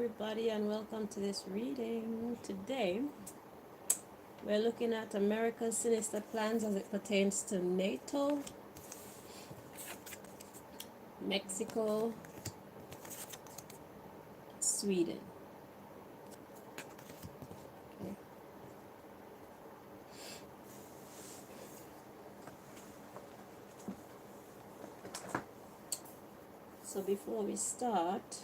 everybody, and welcome to this reading. Today, we're looking at America's sinister plans as it pertains to NATO, Mexico, Sweden. Okay. So before we start,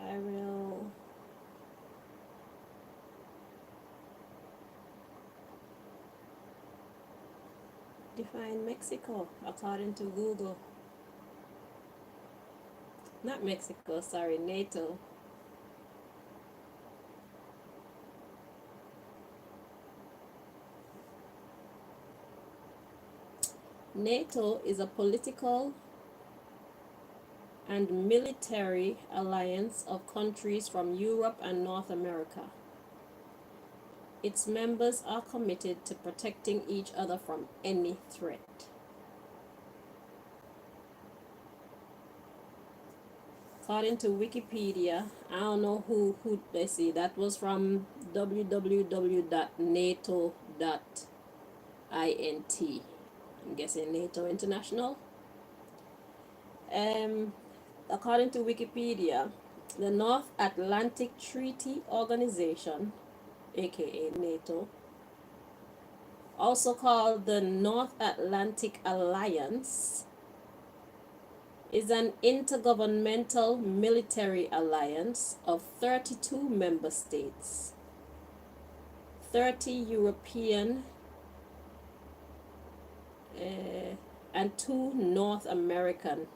I will define Mexico according to Google. Not Mexico, sorry, NATO. NATO is a political and military alliance of countries from Europe and North America. Its members are committed to protecting each other from any threat. According to Wikipedia, I don't know who they see, that was from www.nato.int. I'm guessing NATO International. According to Wikipedia, the North Atlantic Treaty Organization, aka NATO, also called the North Atlantic Alliance, is an intergovernmental military alliance of 32 member states, 30 European and 2 North American.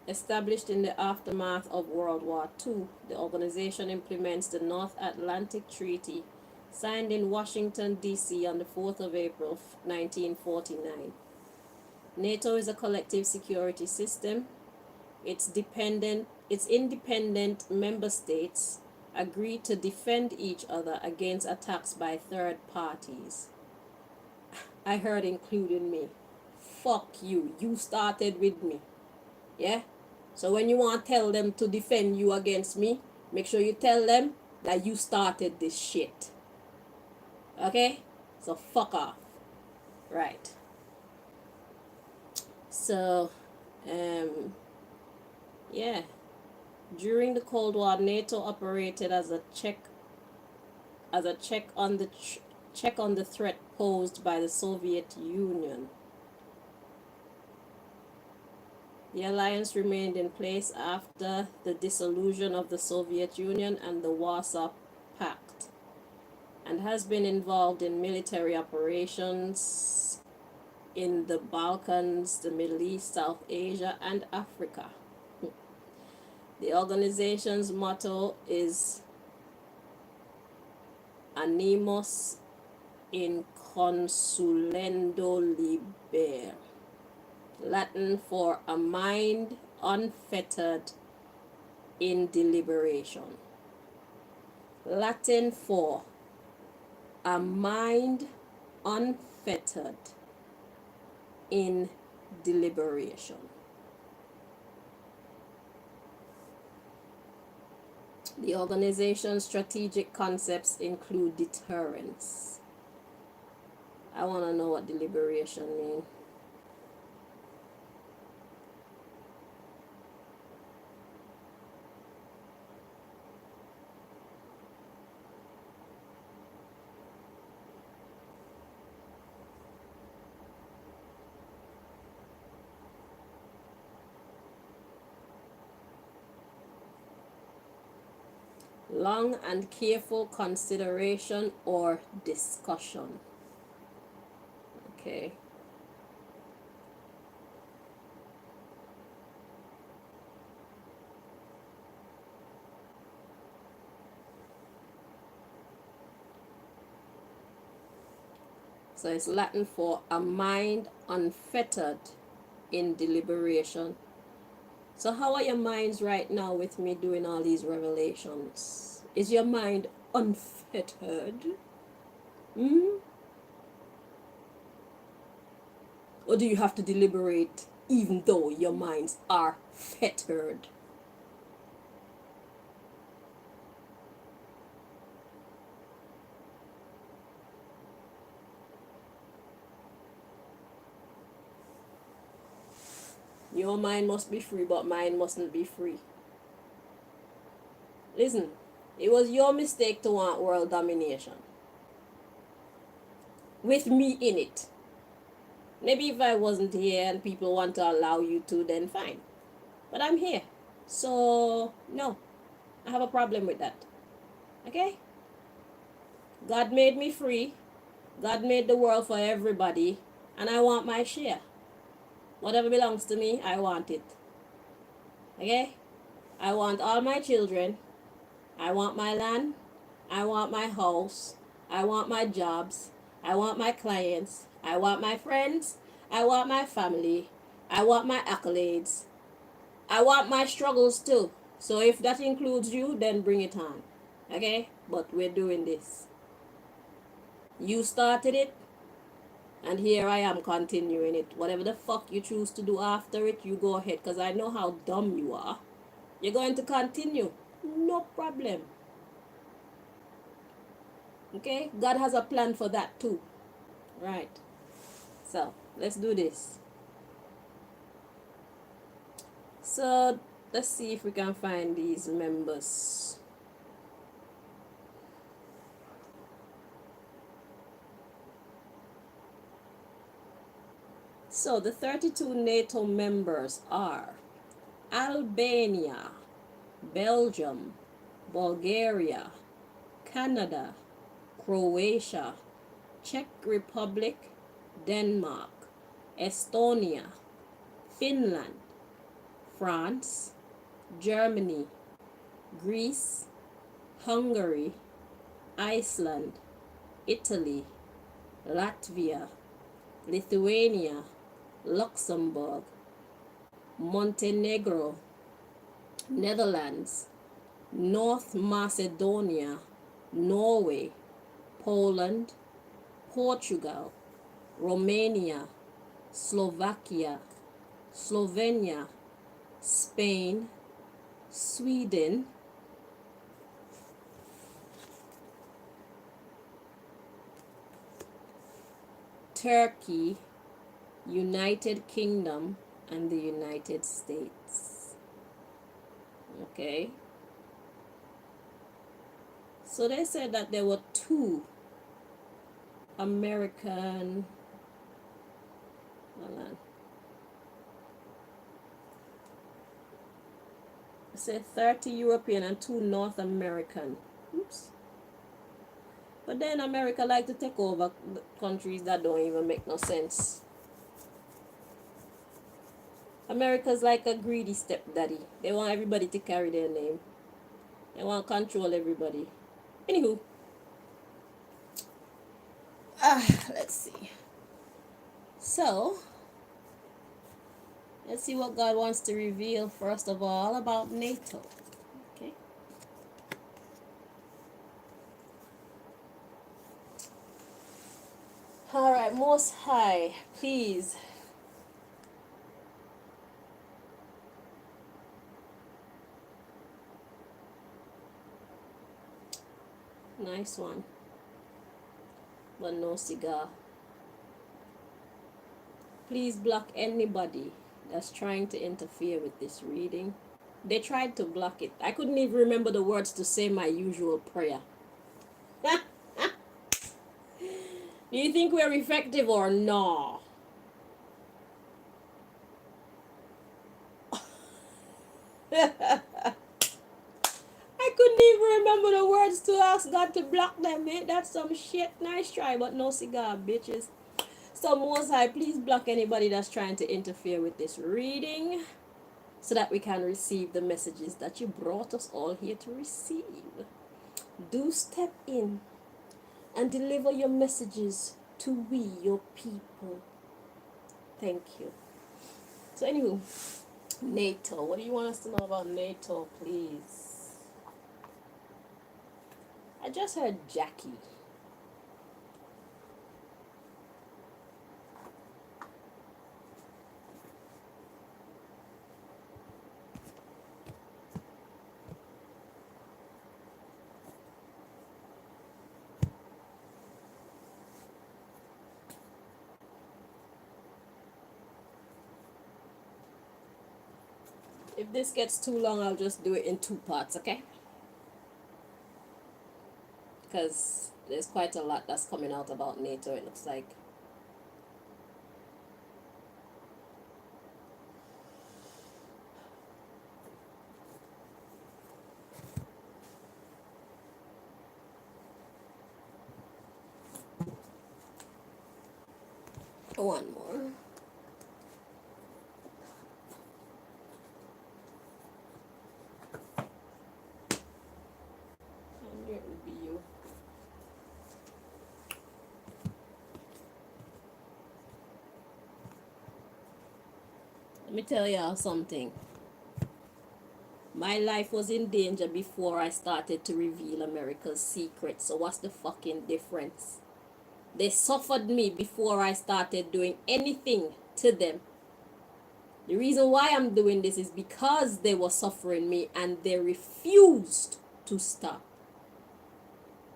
Established in the aftermath of World War II, the organization implements the North Atlantic Treaty, signed in Washington, D.C. on the 4th of April, 1949. NATO is a collective security system. Its independent member states agree to defend each other against attacks by third parties. I heard including me. Fuck you. You started with me. Yeah? So when you want to tell them to defend you against me, make sure you tell them that you started this shit. Okay? So fuck off. Right. So, yeah. During the Cold War, NATO operated as a check on the threat posed by the Soviet Union. The alliance remained in place after the dissolution of the Soviet Union and the Warsaw Pact, and has been involved in military operations in the Balkans, the Middle East, South Asia, and Africa. The organization's motto is Animos in consulendo liber, Latin for a mind unfettered in deliberation. Latin for a mind unfettered in deliberation. The organization's strategic concepts include deterrence. I want to know what deliberation means. Long and careful consideration or discussion. Okay. So it's Latin for a mind unfettered in deliberation. So how are your minds right now with me doing all these revelations? Is your mind unfettered? Or do you have to deliberate even though your minds are fettered. Your mind must be free, but mine mustn't be free. Listen, it was your mistake to want world domination. With me in it. Maybe if I wasn't here and people want to allow you to, then fine. But I'm here. So, no. I have a problem with that. Okay? God made me free. God made the world for everybody. And I want my share. Whatever belongs to me, I want it. Okay? I want all my children. I want my land. I want my house. I want my jobs. I want my clients. I want my friends. I want my family. I want my accolades. I want my struggles too. So if that includes you, then bring it on. Okay? But we're doing this. You started it, and here I am continuing it. Whatever the fuck you choose to do after it, you go ahead. Because I know how dumb you are. You're going to continue. No problem. Okay? God has a plan for that too. Right. So, let's do this. So, let's see if we can find these members. So, the 32 NATO members are Albania, Belgium, Bulgaria, Canada, Croatia, Czech Republic, Denmark, Estonia, Finland, France, Germany, Greece, Hungary, Iceland, Italy, Latvia, Lithuania, Luxembourg, Montenegro, Netherlands, North Macedonia, Norway, Poland, Portugal, Romania, Slovakia, Slovenia, Spain, Sweden, Turkey, United Kingdom, and the United States. Okay. So they said that there were 2 American, hold on. I said 30 European and 2 North American. Oops. But then America like to take over countries that don't even make no sense. America's like a greedy stepdaddy. They want everybody to carry their name. They want to control everybody. Anywho. Let's see. So, let's see what God wants to reveal first of all about NATO. Okay. All right, Most High, please. Nice one. But no cigar. Please block anybody that's trying to interfere with this reading. They tried to block it. I couldn't even remember the words to say my usual prayer. Do you think we're effective or no? I couldn't even remember the words to ask God to block them, man. That's some shit. Nice try, but no cigar, bitches. So Most High, please block anybody that's trying to interfere with this reading so that we can receive the messages that you brought us all here to receive. Do step in and deliver your messages to we, your people. Thank you. So anywho, NATO. What do you want us to know about NATO, please? I just heard Jackie. If this gets too long, I'll just do it in 2 parts, okay? Because there's quite a lot that's coming out about NATO, it looks like. One more. And it will be you. Let me tell y'all something. My life was in danger before I started to reveal America's secrets. So what's the fucking difference? They suffered me before I started doing anything to them. The reason why I'm doing this is because they were suffering me and they refused to stop.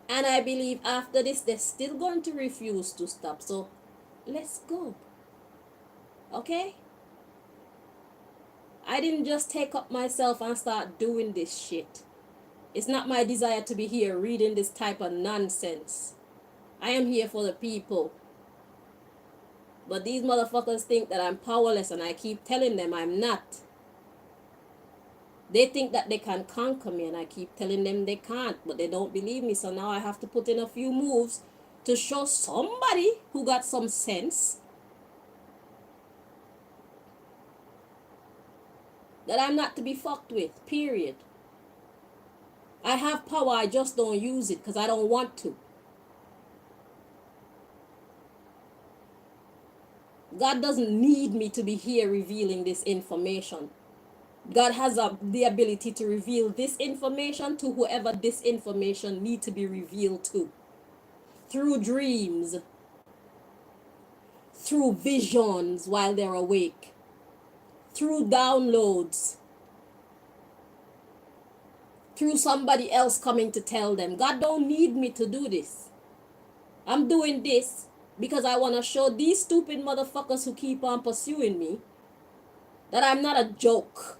And I believe after this, they're still going to refuse to stop. So let's go. Okay? I didn't just take up myself and start doing this shit. It's not my desire to be here reading this type of nonsense. I am here for the people. But these motherfuckers think that I'm powerless and I keep telling them I'm not. They think that they can conquer me and I keep telling them they can't, but they don't believe me. So now I have to put in a few moves to show somebody who got some sense that I'm not to be fucked with, period. I have power, I just don't use it because I don't want to. God doesn't need me to be here revealing this information. God has the ability to reveal this information to whoever this information needs to be revealed to. Through dreams, through visions while they're awake, through downloads, through somebody else coming to tell them. God don't need me to do this. I'm doing this because I want to show these stupid motherfuckers who keep on pursuing me that I'm not a joke.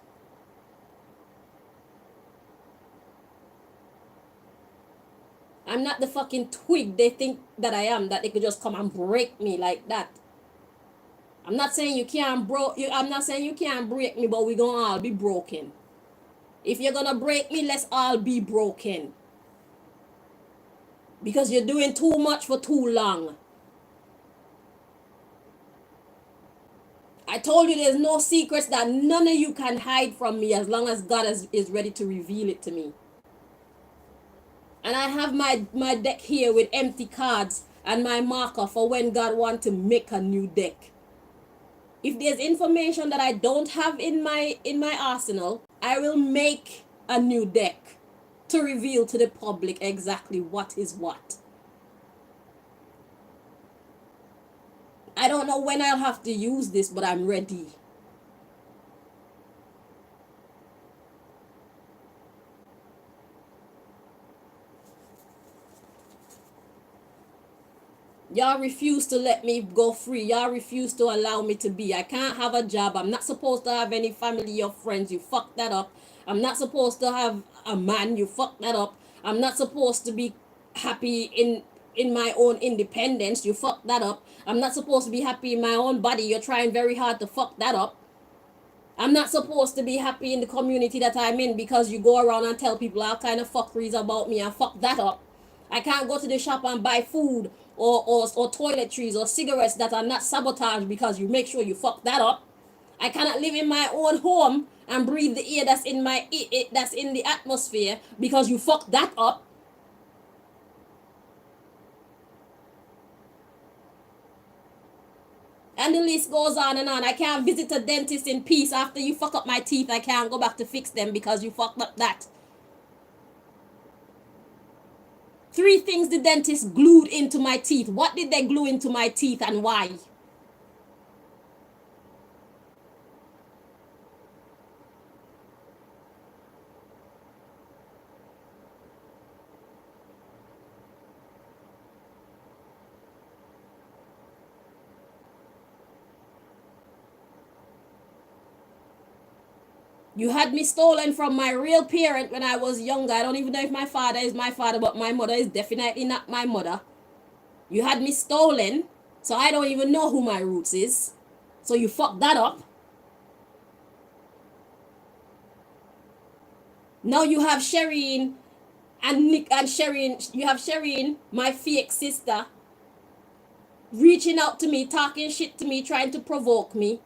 I'm not the fucking twig they think that I am, that they could just come and break me like that. I'm not saying you can't I'm not saying you can't break me, but we're gonna all be broken. If you're gonna break me, let's all be broken. Because you're doing too much for too long. I told you there's no secrets that none of you can hide from me as long as God is ready to reveal it to me. And I have my deck here with empty cards and my marker for when God wants to make a new deck. If there's information that I don't have in my arsenal, I will make a new deck to reveal to the public exactly what is what. I don't know when I'll have to use this, but I'm ready. Y'all refuse to let me go free. Y'all refuse to allow me to be. I can't have a job. I'm not supposed to have any family or friends. You fucked that up. I'm not supposed to have a man. You fucked that up. I'm not supposed to be happy in my own independence. You fucked that up. I'm not supposed to be happy in my own body. You're trying very hard to fuck that up. I'm not supposed to be happy in the community that I'm in because you go around and tell people all kind of fuckeries about me and fuck that up. I can't go to the shop and buy food or toiletries or cigarettes that are not sabotaged because you make sure you fuck that up. I cannot live in my own home and breathe the air that's in that's in the atmosphere because you fuck that up. And the list goes on and on. I can't visit a dentist in peace after you fuck up my teeth. I can't go back to fix them because you fucked up that. 3 things the dentist glued into my teeth. What did they glue into my teeth and why? You had me stolen from my real parent when I was younger. I don't even know if my father is my father, but my mother is definitely not my mother. You had me stolen, so I don't even know who my roots is. So you fucked that up. Now you have Shireen and Nick and Shireen. You have Shireen, my fake sister, reaching out to me, talking shit to me, trying to provoke me.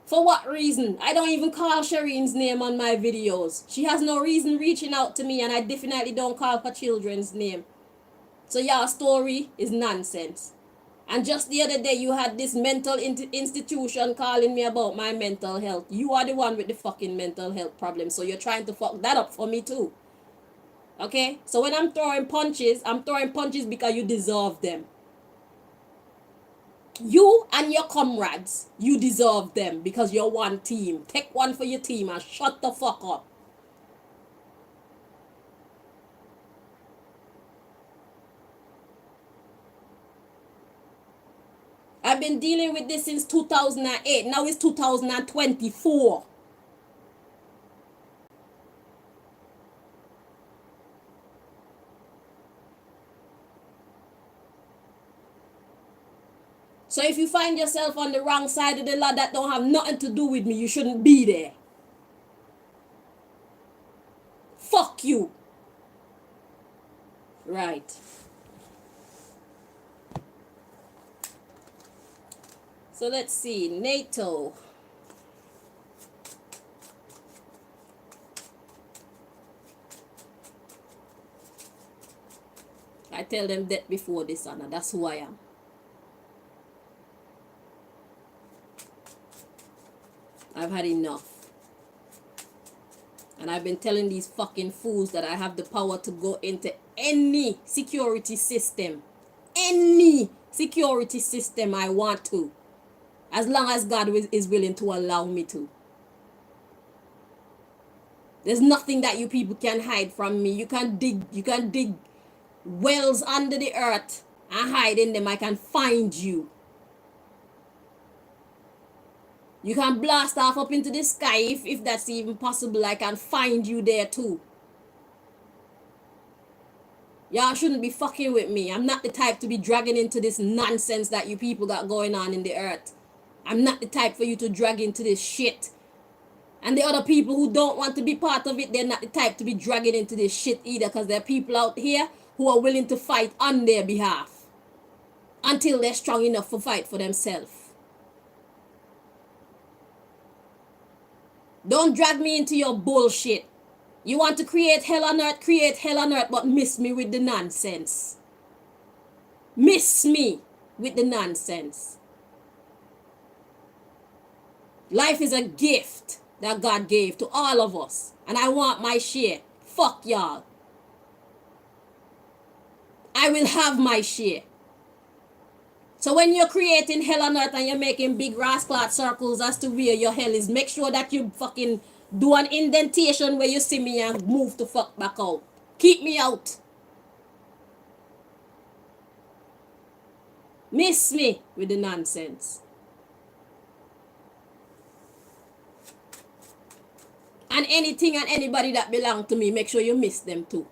For what reason? I don't even call Shireen's name on my videos. She has no reason reaching out to me, and I definitely don't call her children's name. So your story is nonsense. And just the other day, you had this mental institution calling me about my mental health. You are the one with the fucking mental health problem. So you're trying to fuck that up for me too. Okay? So when I'm throwing punches because you deserve them. You and your comrades, you deserve them because you're one team. Take one for your team and shut the fuck up. I've been dealing with this since 2008. Now it's 2024. So if you find yourself on the wrong side of the law that don't have nothing to do with me, you shouldn't be there. Fuck you. Right. So let's see. NATO. I tell them that before this, Anna. That's who I am. I've had enough. And I've been telling these fucking fools that I have the power to go into any security system. Any security system I want to. As long as God is willing to allow me to. There's nothing that you people can hide from me. You can dig wells under the earth and hide in them. I can find you. You can blast off up into the sky if that's even possible. I can find you there too. Y'all shouldn't be fucking with me. I'm not the type to be dragging into this nonsense that you people got going on in the earth. I'm not the type for you to drag into this shit. And the other people who don't want to be part of it, they're not the type to be dragging into this shit either, because there are people out here who are willing to fight on their behalf until they're strong enough to fight for themselves. Don't drag me into your bullshit. You want to create hell on earth, but miss me with the nonsense. Miss me with the nonsense. Life is a gift that God gave to all of us, and I want my share. Fuck y'all. I will have my share. So when you're creating hell on earth and you're making big rascal circles as to where your hell is, make sure that you fucking do an indentation where you see me and move the fuck back out. Keep me out. Miss me with the nonsense. And anything and anybody that belong to me, make sure you miss them too.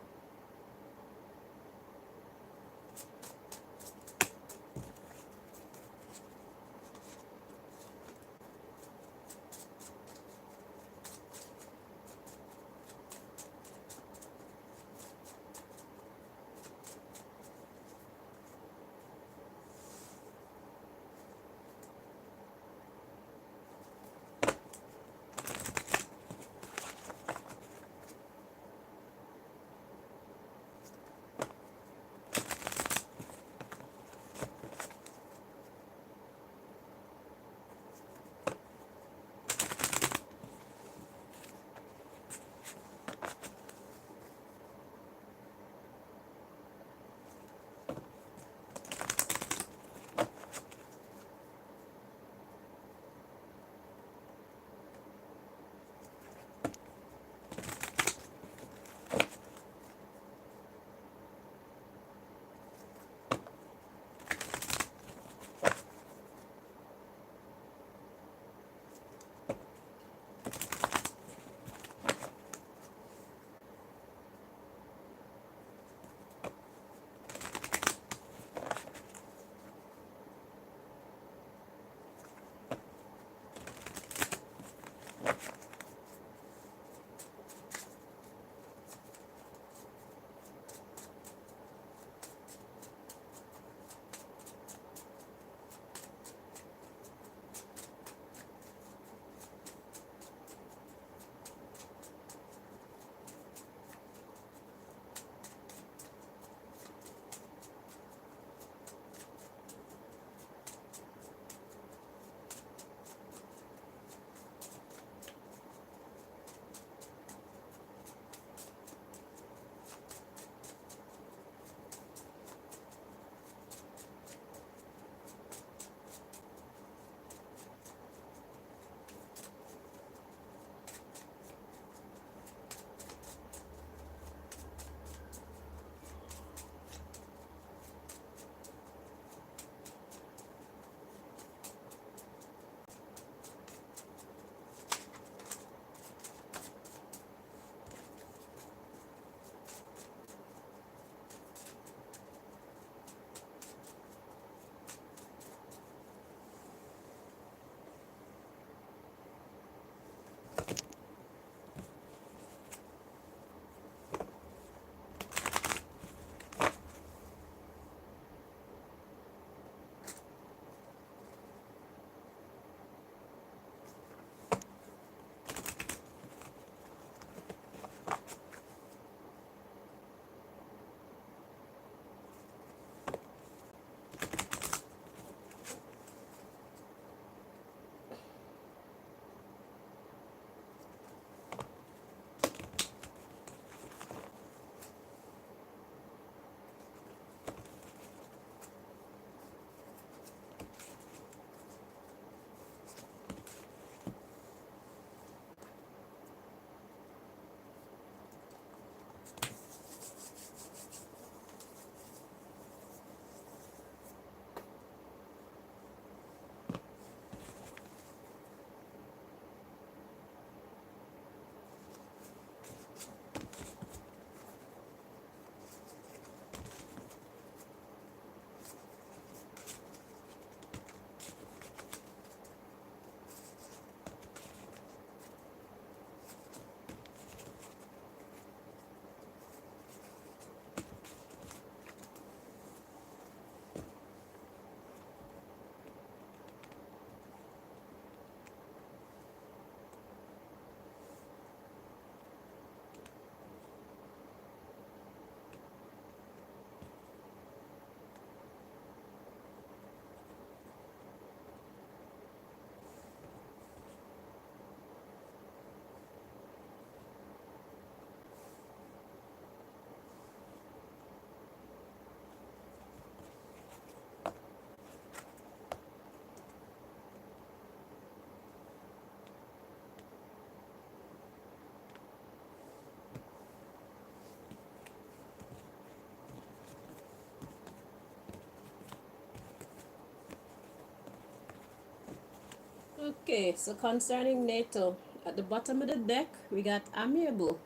Okay, so concerning NATO, at the bottom of the deck, we got amiable,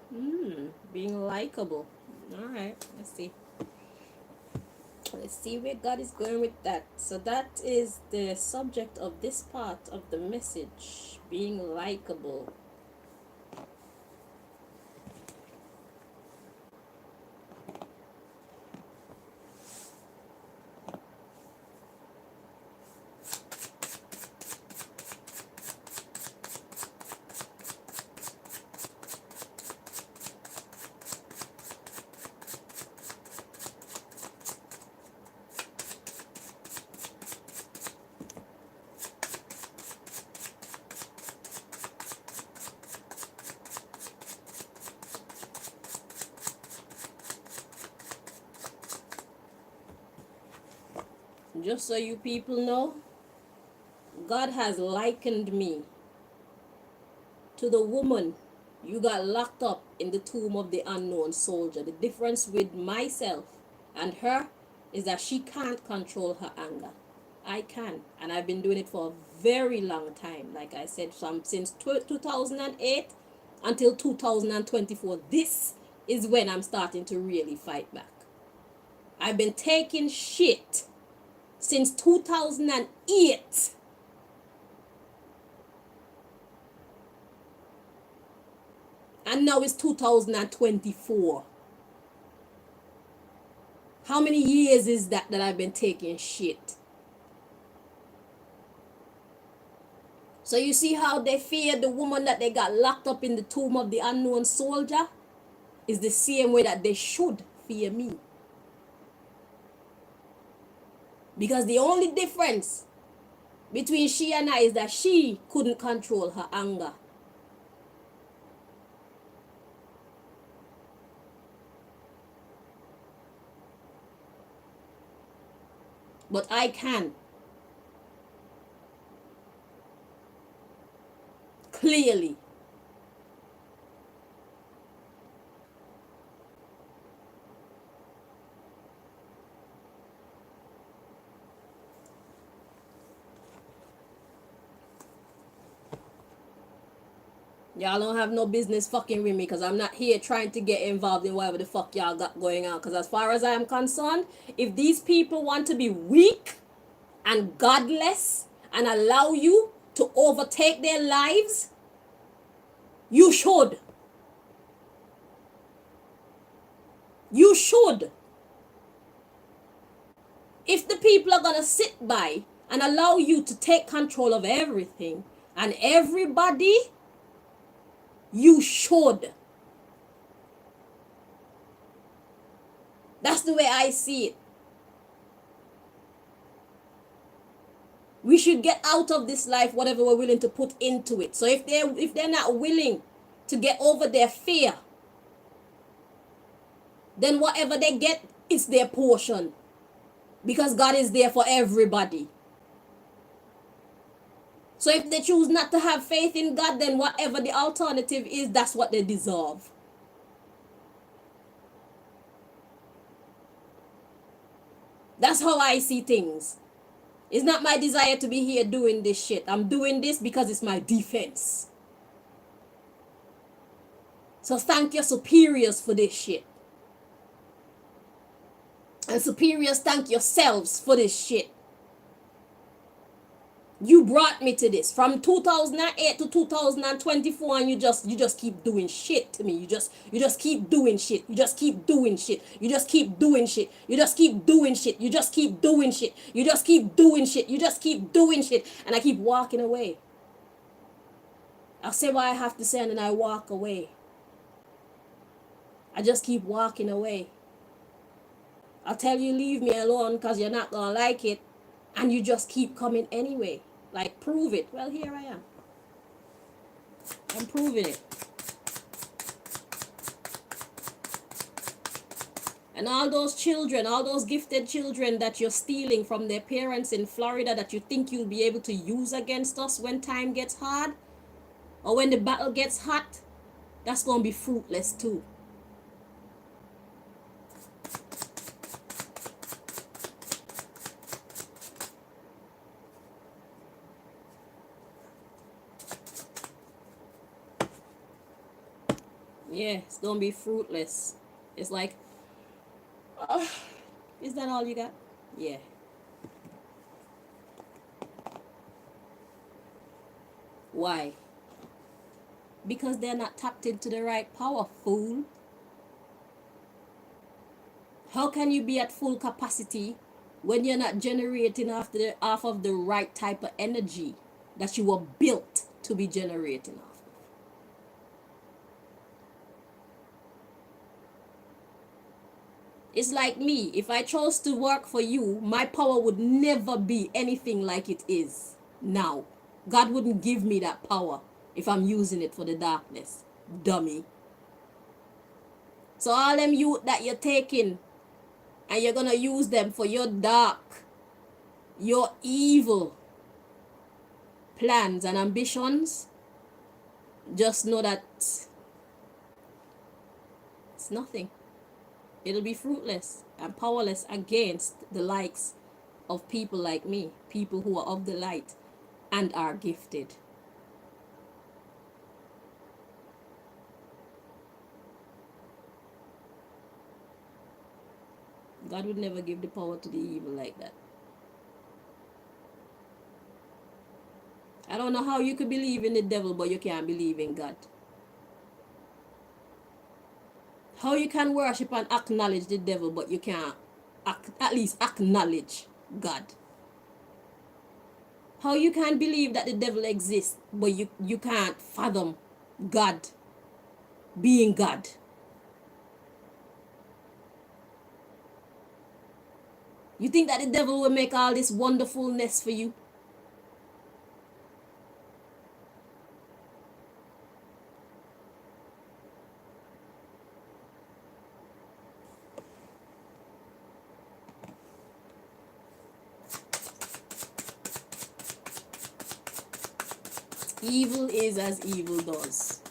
being likable. All right, let's see. Let's see where God is going with that. So that is the subject of this part of the message, being likable. Just so you people know, God has likened me to the woman you got locked up in the tomb of the unknown soldier. The difference with myself and her is that she can't control her anger. I can, and I've been doing it for a very long time. Like I said, since 2008 until 2024. This is when I'm starting to really fight back. I've been taking shit since 2008. And now it's 2024. How many years is that I've been taking shit? So you see how they fear the woman that they got locked up in the tomb of the unknown soldier? Is the same way that they should fear me. Because the only difference between she and I is that she couldn't control her anger. But I can. Clearly. Y'all don't have no business fucking with me because I'm not here trying to get involved in whatever the fuck y'all got going on. Because as far as I am concerned, if these people want to be weak and godless and allow you to overtake their lives, you should. You should. If the people are going to sit by and allow you to take control of everything and everybody, you should. That's the way I see it. We should get out of this life whatever we're willing to put into it. So if they're not willing to get over their fear, then whatever they get is their portion. Because God is there for everybody. So if they choose not to have faith in God, then whatever the alternative is, that's what they deserve. That's how I see things. It's not my desire to be here doing this shit. I'm doing this because it's my defense. So thank your superiors for this shit. And superiors, thank yourselves for this shit. You brought me to this from 2008 to 2024, and you just keep doing shit to me. You just keep doing shit. You just keep doing shit. You just keep doing shit. You just keep doing shit. You just keep doing shit. You just keep doing shit. You just keep doing shit. And I keep walking away. I'll say what I have to say and then I walk away. I just keep walking away. I'll tell you leave me alone because you're not gonna like it, and you just keep coming anyway. Like, prove it. Well, here I am. I'm proving it. And all those children, all those gifted children that you're stealing from their parents in Florida that you think you'll be able to use against us when time gets hard or when the battle gets hot, that's going to be fruitless too. Yeah, it's gonna be fruitless. It's like, is that all you got? Yeah. Why? Because they're not tapped into the right power, fool. How can you be at full capacity when you're not generating off of the right type of energy that you were built to be generating off of? It's like me. If I chose to work for you, my power would never be anything like it is now. God wouldn't give me that power if I'm using it for the darkness. Dummy. So all them youth that you're taking and you're gonna use them for your dark, your evil plans and ambitions, just know that it's nothing. It'll be fruitless and powerless against the likes of people like me, people who are of the light and are gifted. God would never give the power to the evil like that. I don't know how you could believe in the devil, but you can't believe in God. How you can worship and acknowledge the devil, but you can't at least acknowledge God. How you can believe that the devil exists, but you can't fathom God being God. You think that the devil will make all this wonderfulness for you? Evil is as evil does.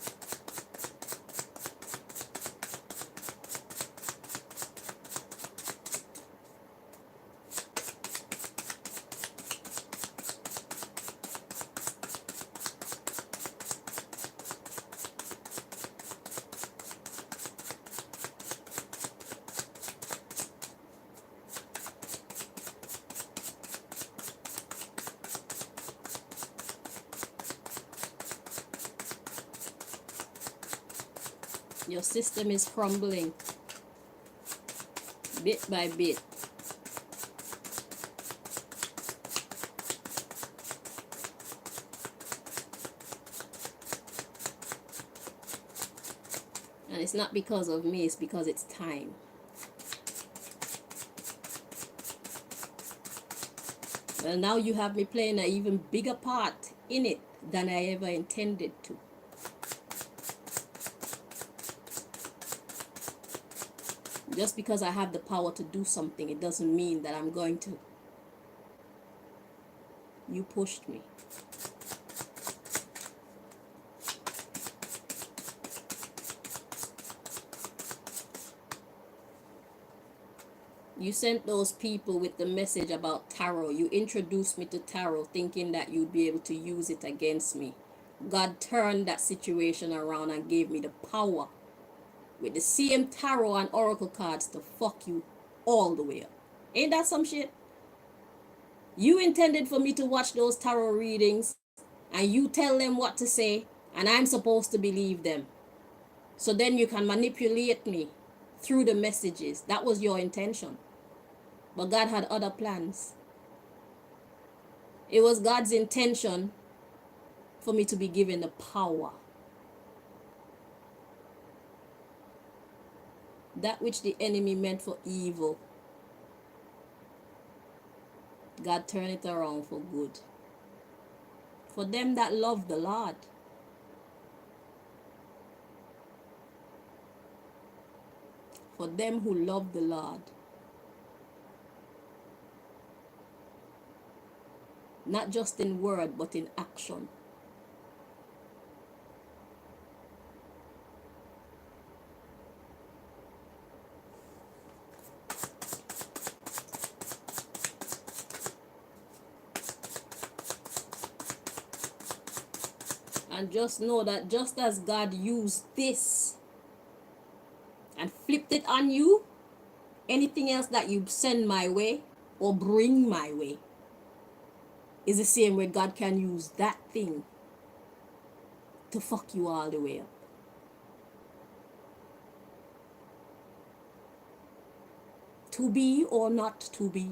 Your system is crumbling bit by bit. And it's not because of me, it's because it's time. Well, now you have me playing an even bigger part in it than I ever intended to. Just because I have the power to do something, it doesn't mean that I'm going to. You pushed me. You sent those people with the message about tarot. You introduced me to tarot thinking that you'd be able to use it against me. God turned that situation around and gave me the power with the same tarot and oracle cards to fuck you all the way up. Ain't that some shit? You intended for me to watch those tarot readings and you tell them what to say and I'm supposed to believe them. So then you can manipulate me through the messages. That was your intention. But God had other plans. It was God's intention for me to be given the power. That which the enemy meant for evil, God turned it around for good. For them that love the Lord. For them who love the Lord. Not just in word, but in action. And just know that just as God used this and flipped it on you, anything else that you send my way or bring my way is the same way God can use that thing to fuck you all the way up. To be or not to be?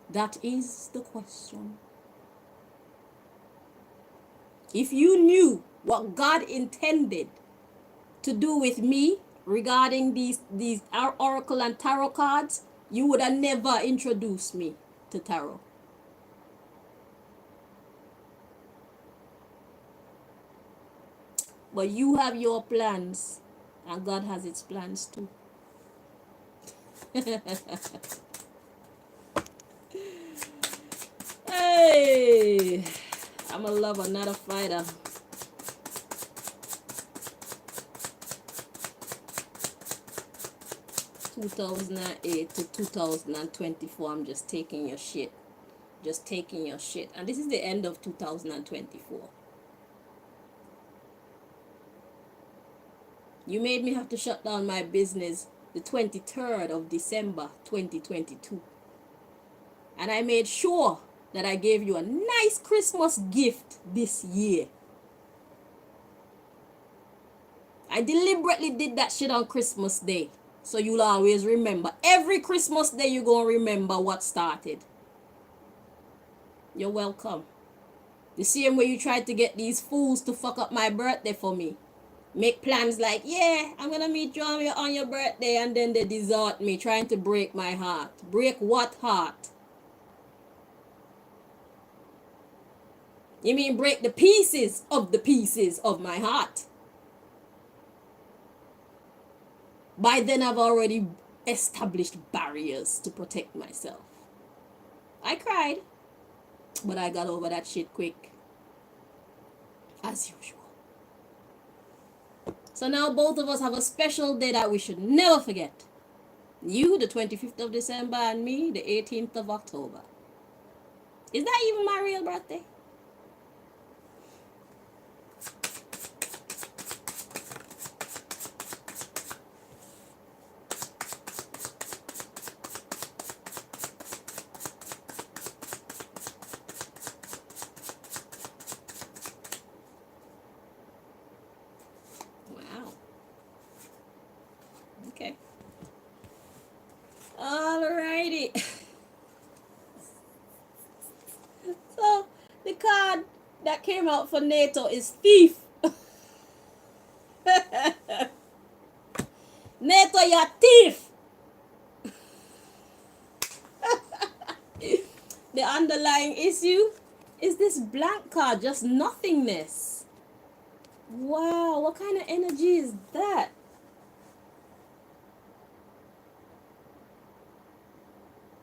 That is the question. If you knew what God intended to do with me regarding these oracle and tarot cards, you would have never introduced me to tarot. But you have your plans, and God has its plans too. Hey, I'm a lover, not a fighter. (2008 to 2024). I'm just taking your shit. Just taking your shit. And this is the end of 2024. You made me have to shut down my business the 23rd of December 2022. And I made sure that I gave you a nice Christmas gift this year. I deliberately did that shit on Christmas Day. So you'll always remember. Every Christmas Day you're going to remember what started. You're welcome. The same way you tried to get these fools to fuck up my birthday for me. Make plans like, yeah, I'm going to meet you on your birthday, and then they desert me, trying to break my heart. Break what heart? You mean break the pieces of my heart? By then I've already established barriers to protect myself. I cried, but I got over that shit quick. As usual. So now both of us have a special day that we should never forget. You, the 25th of December, and me, the 18th of October. Is that even my real birthday? Wow. Okay. Alrighty. So, the card that came out for NATO is Thief. NATO, you're thief. The underlying issue is this blank card, just nothingness. Wow, what kind of energy is that?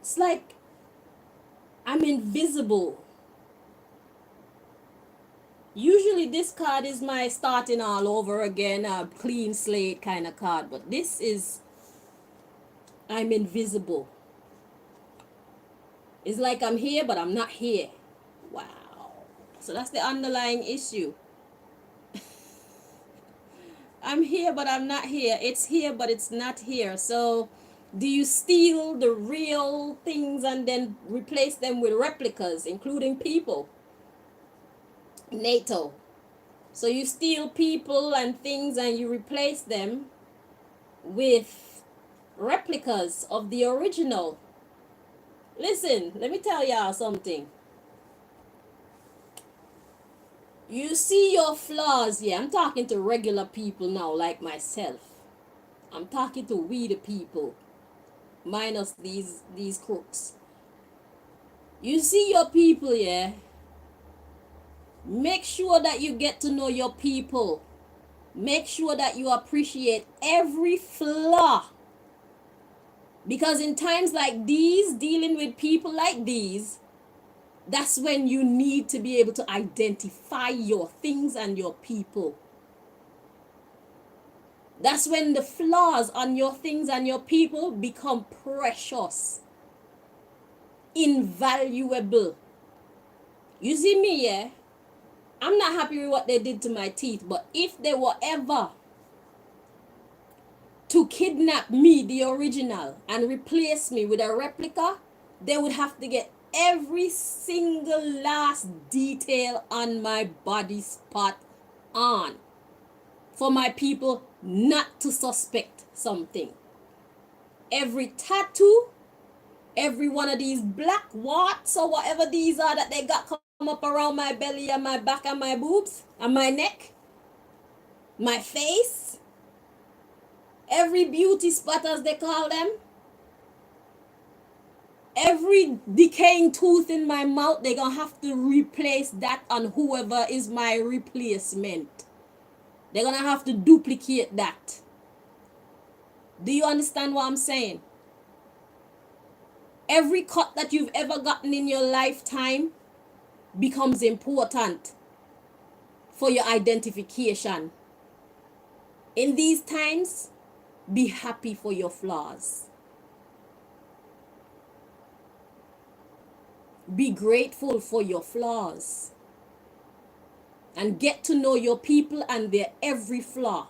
It's like I'm invisible. Usually this card is my starting all over again, a clean slate kind of card. But this is I'm invisible. It's like I'm here, but I'm not here. Wow. So that's the underlying issue. I'm here, but I'm not here. It's here, but it's not here. So do you steal the real things and then replace them with replicas, including people? NATO. So you steal people and things and you replace them with replicas of the original. Listen, let me tell y'all something. You see your flaws, yeah. I'm talking to regular people now, like myself. I'm talking to we the people, minus these crooks. You see your people, yeah. Make sure that you get to know your people. Make sure that you appreciate every flaw. Because in times like these, dealing with people like these, that's when you need to be able to identify your things and your people. That's when the flaws on your things and your people become precious, invaluable. You see me, yeah? I'm not happy with what they did to my teeth, but if they were ever to kidnap me, the original, and replace me with a replica, they would have to get every single last detail on my body spot on for my people not to suspect something. Every tattoo, every one of these black warts or whatever these are that they got come up around my belly and my back and my boobs and my neck, my face, every beauty spot as they call them, every decaying tooth in my mouth, they're gonna have to replace that on whoever is my replacement. They're gonna have to duplicate that. Do you understand what I'm saying? Every cut that you've ever gotten in your lifetime becomes important for your identification. In these times, be happy for your flaws. Be grateful for your flaws. And get to know your people and their every flaw.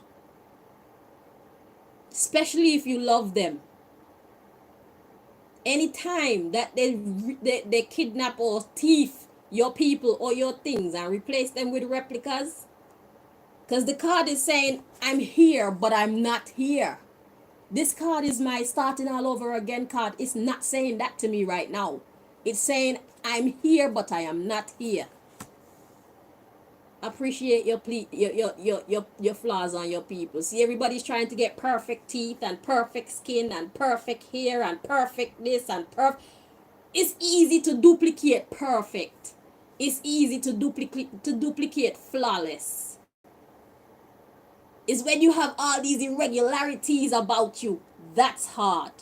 Especially if you love them. Anytime that they kidnap or thief your people or your things and replace them with replicas, because the card is saying, I'm here, but I'm not here. This card is my starting all over again card. It's not saying that to me right now. It's saying, I'm here, but I am not here. Appreciate your flaws on your people. See, everybody's trying to get perfect teeth and perfect skin and perfect hair and perfect this and perfect. It's easy to duplicate perfect. It's easy to duplicate flawless. It's when you have all these irregularities about you. That's hard.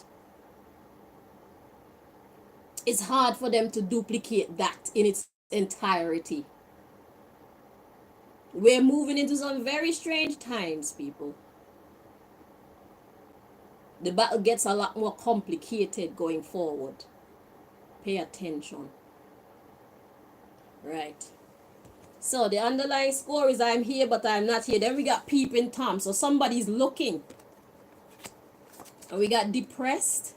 It's hard for them to duplicate that in its entirety. We're moving into some very strange times, people. The battle gets a lot more complicated going forward. Pay attention. Right. So the underlying score is I'm here, but I'm not here. Then we got peeping Tom. So somebody's looking. And we got depressed.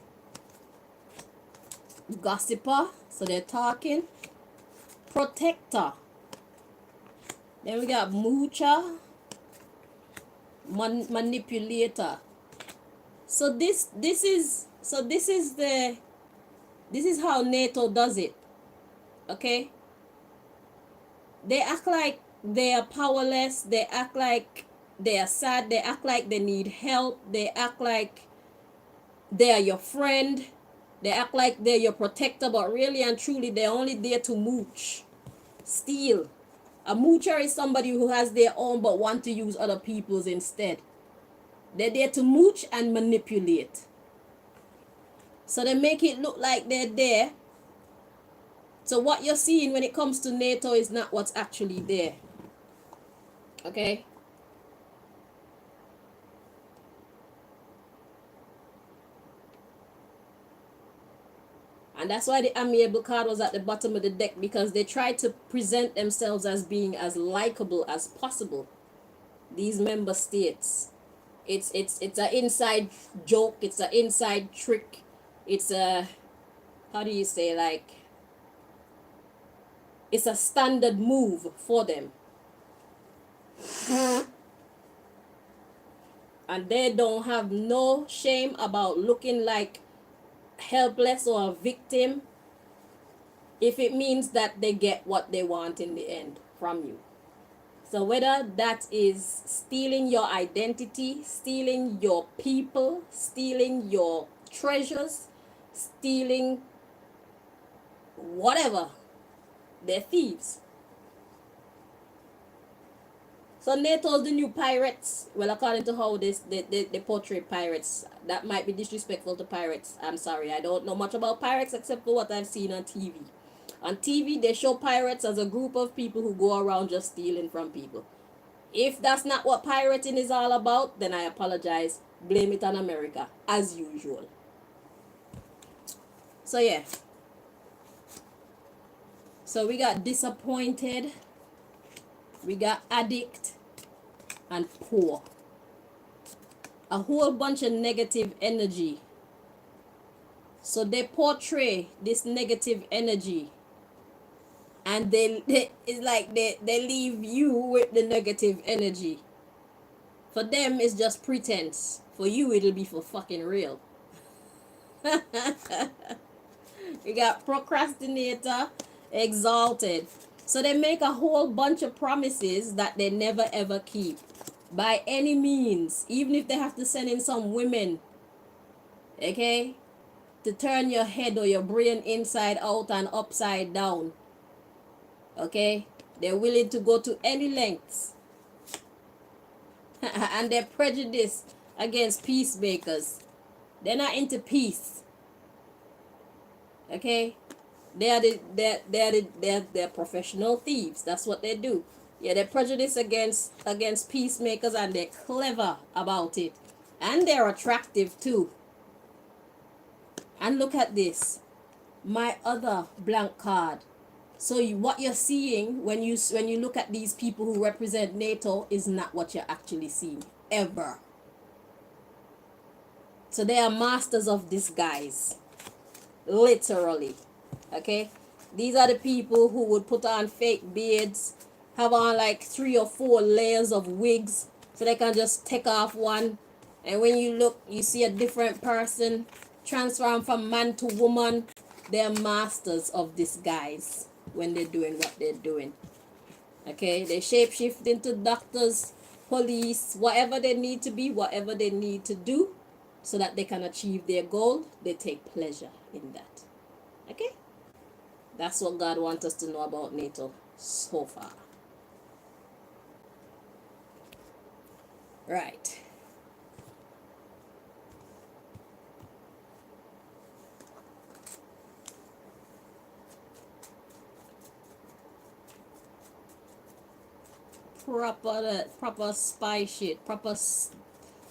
Gossiper. So they're talking. Protector. Then we got moocher. Manipulator. So this is how NATO does it. Okay? They act like they are powerless. They act like they are sad. They act like they need help. They act like they are your friend. They act like they're your protector, but really and truly they're only there to mooch, steal. A moocher is somebody who has their own but want to use other people's instead. They're there to mooch and manipulate. So they make it look like they're there. So what you're seeing when it comes to NATO is not what's actually there. Okay? And that's why the amiable card was at the bottom of the deck, because they try to present themselves as being as likable as possible. These member states. It's an inside joke. It's an inside trick. It's a, how do you say, like, it's a standard move for them. And they don't have no shame about looking like helpless or a victim if it means that they get what they want in the end from you. So whether that is stealing your identity, stealing your people, stealing your treasures, stealing whatever, they're thieves. So NATO's the new pirates. Well, according to how they portray pirates, that might be disrespectful to pirates. I'm sorry, I don't know much about pirates except for what I've seen on TV. On TV, they show pirates as a group of people who go around just stealing from people. If that's not what pirating is all about, then I apologize. Blame it on America, as usual. So yeah. So we got disappointed. We got addict and poor. a whole bunch of negative energy. So they portray this negative energy, and it's like they leave you with the negative energy. For them, it's just pretense. For you, it'll be for fucking real. You got procrastinator, exalted. So they make a whole bunch of promises that they never ever keep. By any means. Even if they have to send in some women. Okay? To turn your head or your brain inside out and upside down. Okay? They're willing to go to any lengths. And they're prejudiced against peacemakers. They're not into peace. Okay? They're professional thieves. That's what they do. Yeah, they're prejudiced against peacemakers, and they're clever about it. And they're attractive too. And look at this. My other blank card. So what you're seeing when you look at these people who represent NATO is not what you're actually seeing. Ever. So they are masters of disguise. Literally. Okay? These are the people who would put on fake beards, have on like 3 or 4 layers of wigs so they can just take off one. And when you look, you see a different person, transform from man to woman. They're masters of disguise when they're doing what they're doing. Okay? They shapeshift into doctors, police, whatever they need to be, whatever they need to do so that they can achieve their goal. They take pleasure in that. Okay? That's what God wants us to know about NATO so far. Right. Proper spy shit. Proper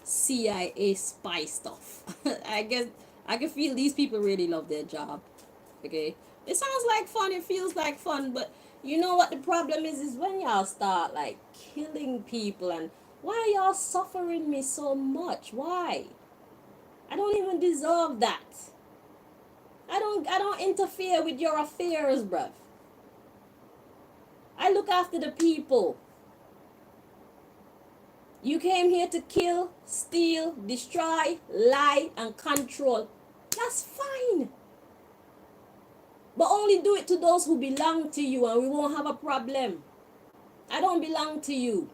CIA spy stuff. I can feel these people really love their job. Okay? It sounds like fun, it feels like fun, but you know what the problem is when y'all start like killing people, and why are y'all suffering me so much? Why? I don't even deserve that. I don't interfere with your affairs, bruv. I look after the people. You came here to kill, steal, destroy, lie, and control. That's fine. But only do it to those who belong to you, and we won't have a problem. I don't belong to you.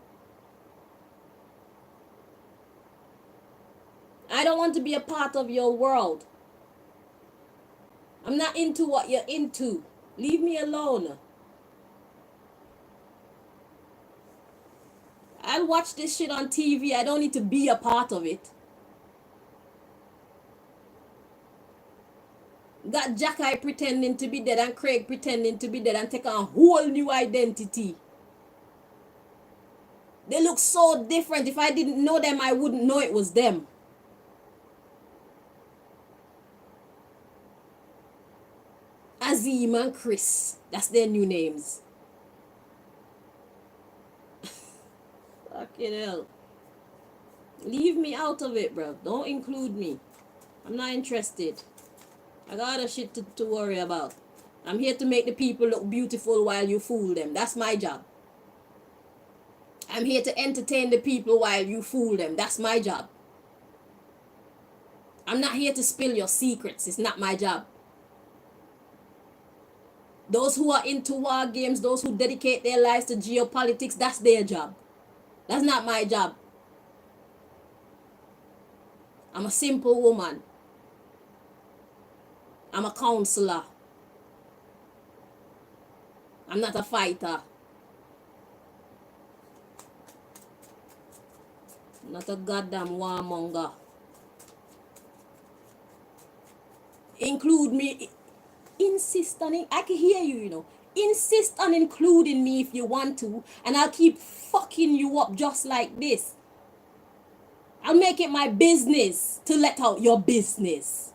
I don't want to be a part of your world. I'm not into what you're into. Leave me alone. I'll watch this shit on TV. I don't need to be a part of it. Got Jackie pretending to be dead and Craig pretending to be dead and take on a whole new identity. They look so different. If I didn't know them, I wouldn't know it was them. Azim and Chris. That's their new names. Fucking hell. Leave me out of it, bro. Don't include me. I'm not interested. I got other shit to worry about. I'm here to make the people look beautiful while you fool them. That's my job. I'm here to entertain the people while you fool them. That's my job. I'm not here to spill your secrets. It's not my job. Those who are into war games, those who dedicate their lives to geopolitics, that's their job. That's not my job. I'm a simple woman. I'm a counselor. I'm not a fighter. I'm not a goddamn warmonger. Include me. Insist on it. I can hear you, you know. Insist on including me if you want to, and I'll keep fucking you up just like this. I'll make it my business to let out your business.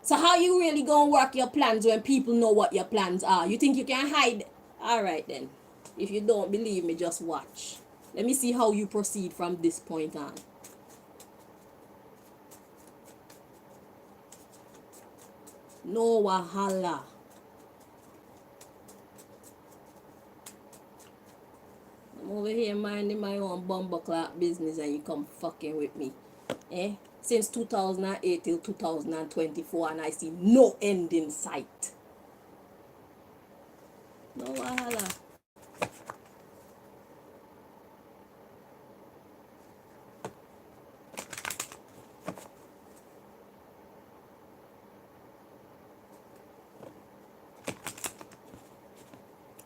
So how you really gonna work your plans when people know what your plans are? You think you can hide? Alright then. If you don't believe me, just watch. Let me see how you proceed from this point on. No wahala. I'm over here minding my own bumbleclap business and you come fucking with me. Eh? Since 2008 till 2024 and I see no end in sight. No wahala.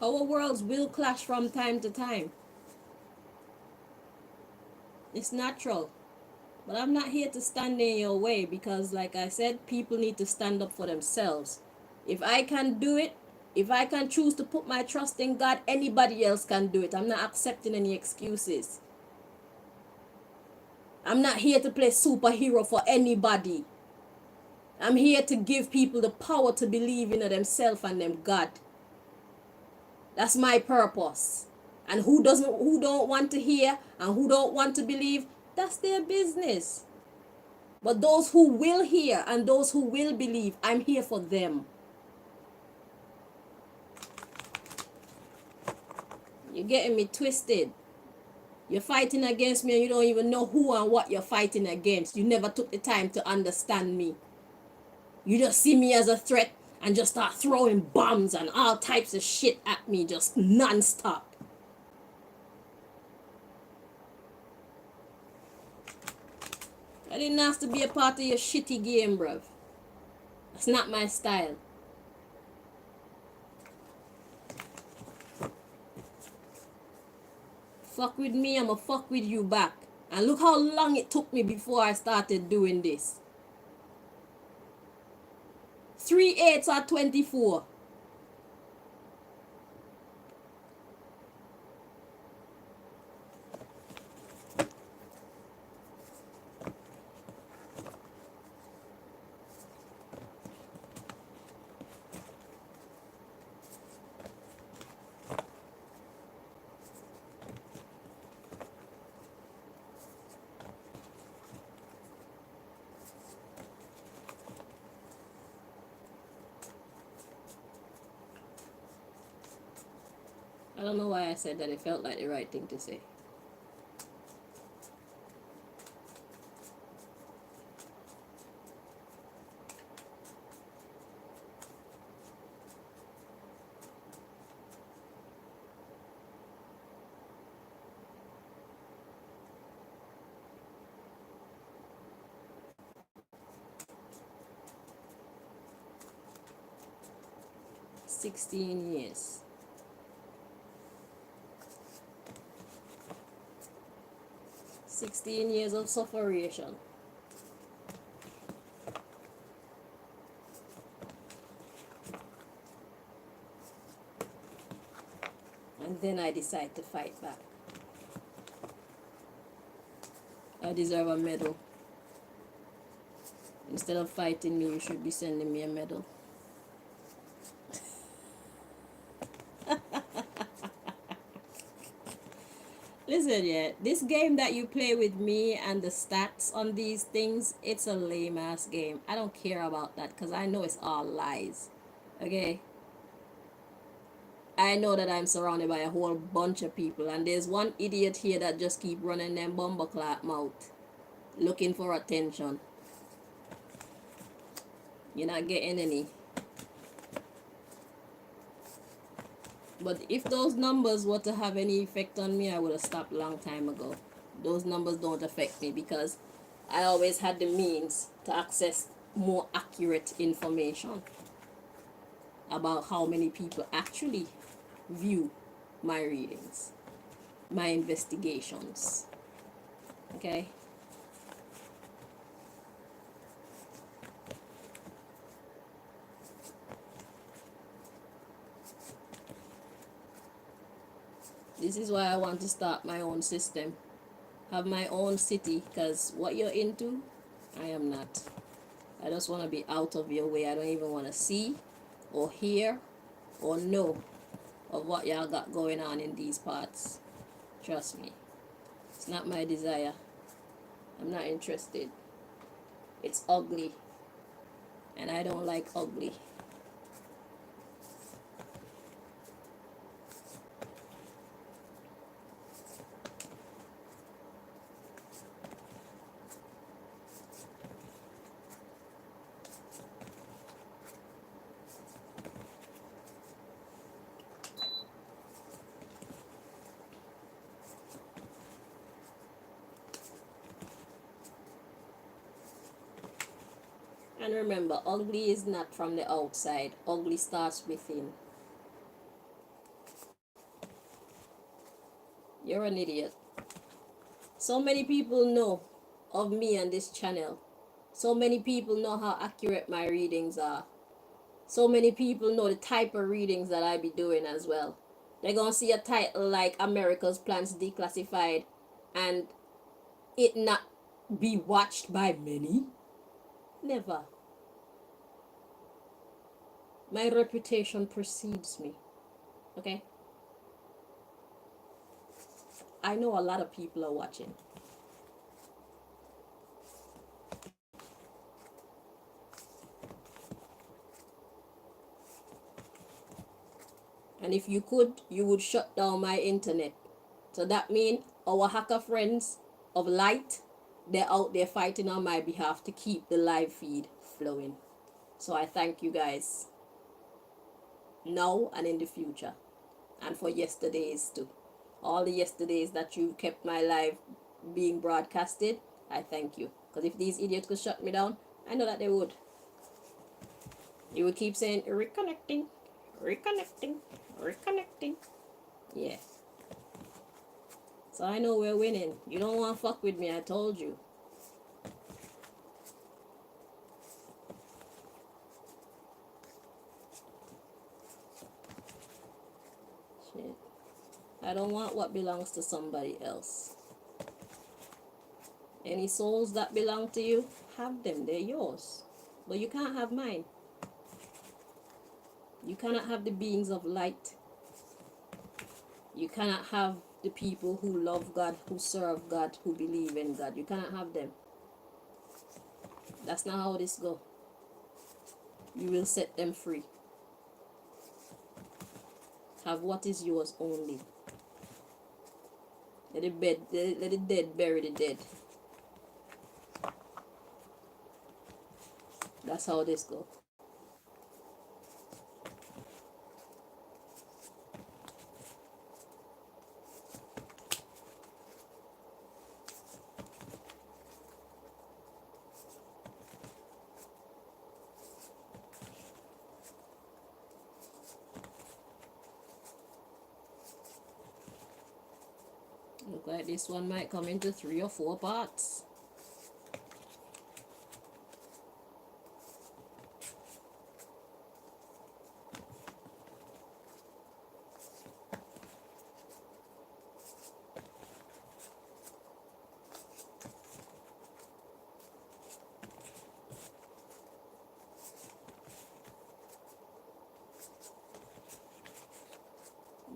Our worlds will clash from time to time. It's natural. But I'm not here to stand in your way because, like I said, people need to stand up for themselves. If I can do it, if I can choose to put my trust in God, anybody else can do it. I'm not accepting any excuses. I'm not here to play superhero for anybody. I'm here to give people the power to believe in themselves and them God. That's my purpose. And who don't want to hear and who don't want to believe, that's their business. But those who will hear and those who will believe, I'm here for them. You're getting me twisted. You're fighting against me and you don't even know who and what you're fighting against. You never took the time to understand me. You just see me as a threat and just start throwing bombs and all types of shit at me just non-stop. I didn't ask to be a part of your shitty game, bruv. That's not my style. Fuck with me, I'ma fuck with you back. And look how long it took me before I started doing this. 3 8s are 24. I don't know why I said that. It felt like the right thing to say. $16 years. 16 years of sufferation. And then I decide to fight back. I deserve a medal. Instead of fighting me, you should be sending me a medal. Listen, yeah, this game that you play with me and the stats on these things, it's a lame ass game. I don't care about that because I know it's all lies. Okay? I know that I'm surrounded by a whole bunch of people, and there's one idiot here that just keep running them bumbleclap mouth, looking for attention. You're not getting any. But if those numbers were to have any effect on me, I would have stopped a long time ago. Those numbers don't affect me because I always had the means to access more accurate information about how many people actually view my readings, my investigations. Okay? This is why I want to start my own system. Have my own city, because what you're into, I am not. I just want to be out of your way. I don't even want to see or hear or know of what y'all got going on in these parts. Trust me. It's not my desire. I'm not interested. It's ugly. And I don't like ugly. And remember, ugly is not from the outside. Ugly starts within. You're an idiot. So many people know of me and this channel. So many people know how accurate my readings are. So many people know the type of readings that I be doing as well. They're gonna see a title like America's Plans Declassified and it not be watched by many. Never. My reputation precedes me. Okay? I know a lot of people are watching. And if you could, you would shut down my internet. So that means our hacker friends of light, they're out there fighting on my behalf to keep the live feed flowing. So I thank you guys now and in the future. And for yesterdays too. All the yesterdays that you kept my live being broadcasted, I thank you. Because if these idiots could shut me down, I know that they would. You would keep saying, reconnecting, reconnecting, reconnecting. Yeah. So I know we're winning. You don't want to fuck with me, I told you. Shit. I don't want what belongs to somebody else. Any souls that belong to you, have them. They're yours. But you can't have mine. You cannot have the beings of light. You cannot have the people who love God, who serve God, who believe in God. You cannot have them. That's not how this go. You will set them free. Have what is yours only. Let the dead bury the dead. That's how this go. Look like this one might come into 3 or 4 parts.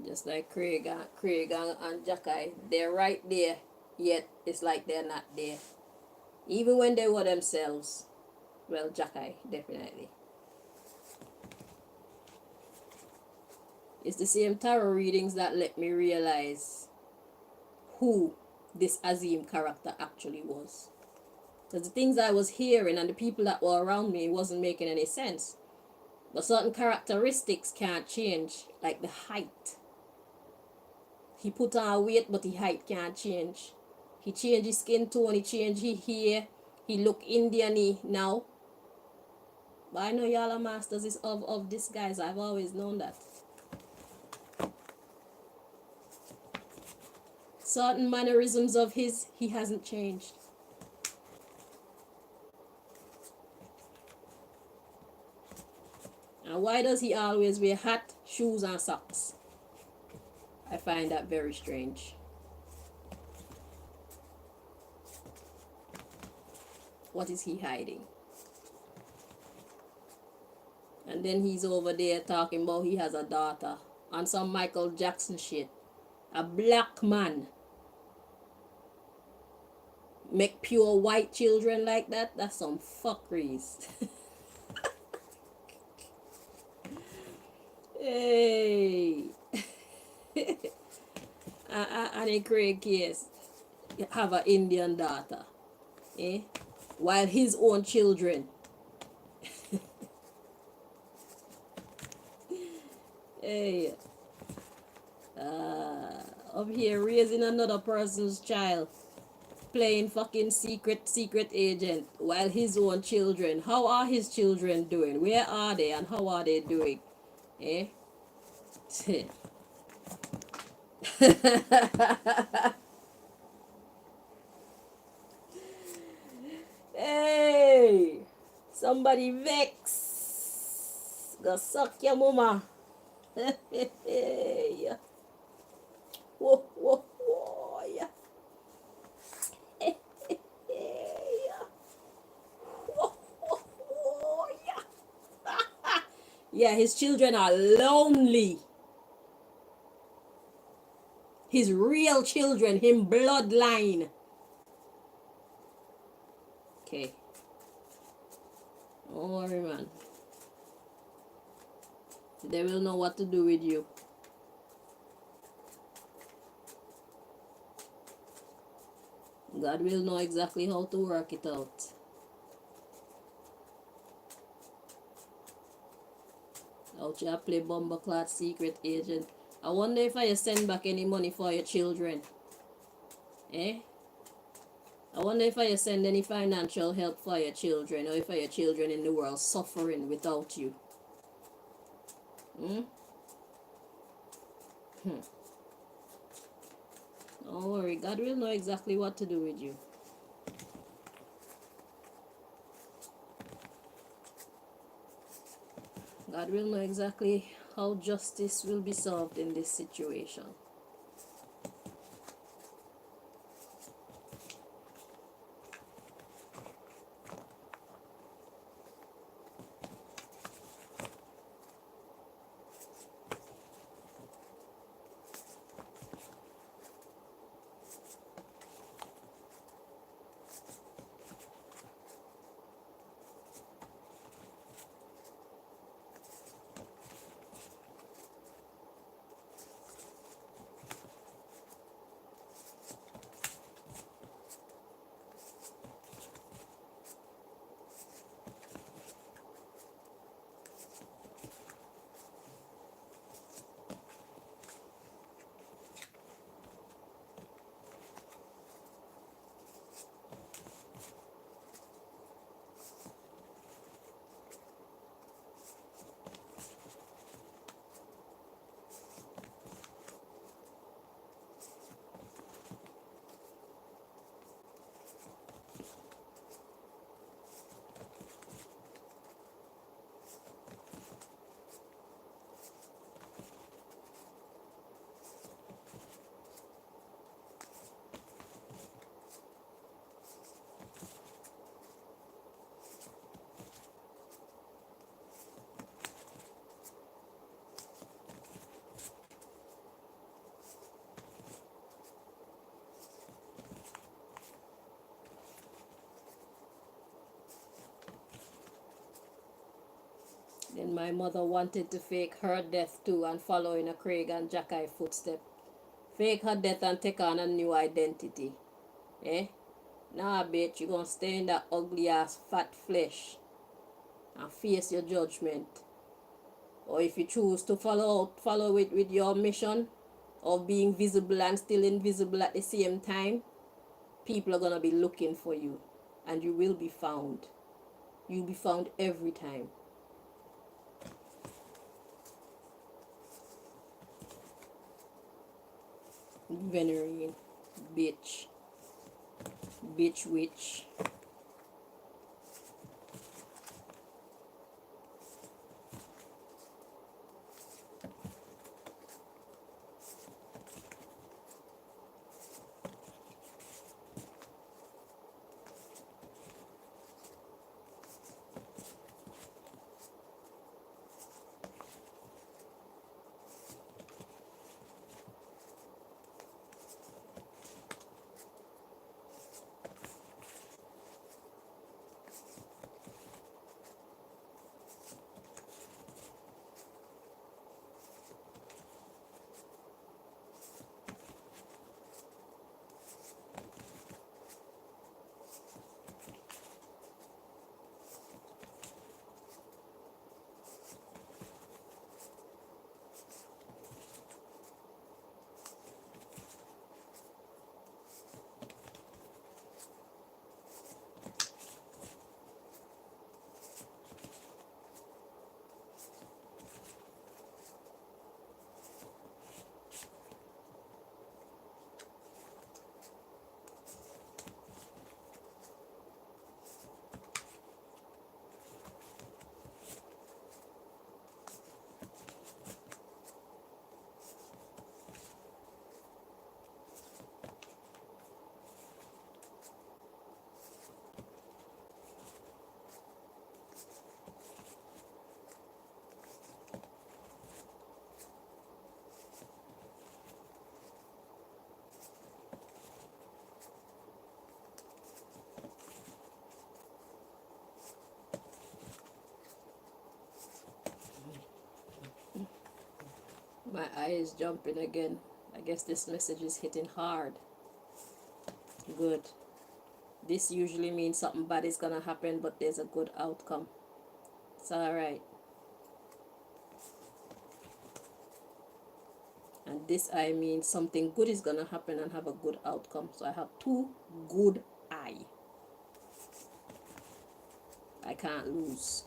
Just like Craig and Jacky, they're right there, yet it's like they're not there. Even when they were themselves. Well, Jacky, definitely. It's the same tarot readings that let me realize who this Azim character actually was. Because the things I was hearing and the people that were around me wasn't making any sense. But certain characteristics can't change, like the height. He put on weight, but his height can't change. He changed his skin tone, he changed his hair. He look Indian-y now. But I know y'all are masters of this, guys. I've always known that. Certain mannerisms of his, he hasn't changed. And why does he always wear hat, shoes, and socks? I find that very strange. What is he hiding? And then he's over there talking about he has a daughter on some Michael Jackson shit. A black man make pure white children like that? That's some fuckeries. Hey. And a Craig case have an Indian daughter. Eh? While his own children. Hey. Up here raising another person's child. Playing fucking secret agent while his own children. How are his children doing? Where are they and how are they doing? Eh? Hey! Somebody vex. Go suck your mama. Hey! Whoa, whoa, whoa, yeah. Hey, yeah. Whoa, whoa, whoa, yeah. Yeah, his children are lonely. His real children, him bloodline. Okay. Don't worry, man. They will know what to do with you. God will know exactly how to work it out. Out here play bumbleclad secret agent. I wonder if I send back any money for your children. Eh? I wonder if I send any financial help for your children or if your children in the world suffering without you. Hmm? Don't worry, God will know exactly what to do with you. God will know exactly how justice will be solved in this situation. Then my mother wanted to fake her death too and follow in a Craig and Jackeye footstep. Fake her death and take on a new identity. Eh? Nah, bitch, you gonna stay in that ugly ass fat flesh and face your judgment. Or if you choose to follow it with your mission of being visible and still invisible at the same time, people are gonna be looking for you and you will be found. You'll be found every time. Venerine, bitch, bitch witch. eye is jumping again. I guess this message is hitting hard. Good. This usually means something bad is gonna happen, but there's a good outcome. It's alright. And this eye means something good is gonna happen and have a good outcome. So I have two good eye. I can't lose.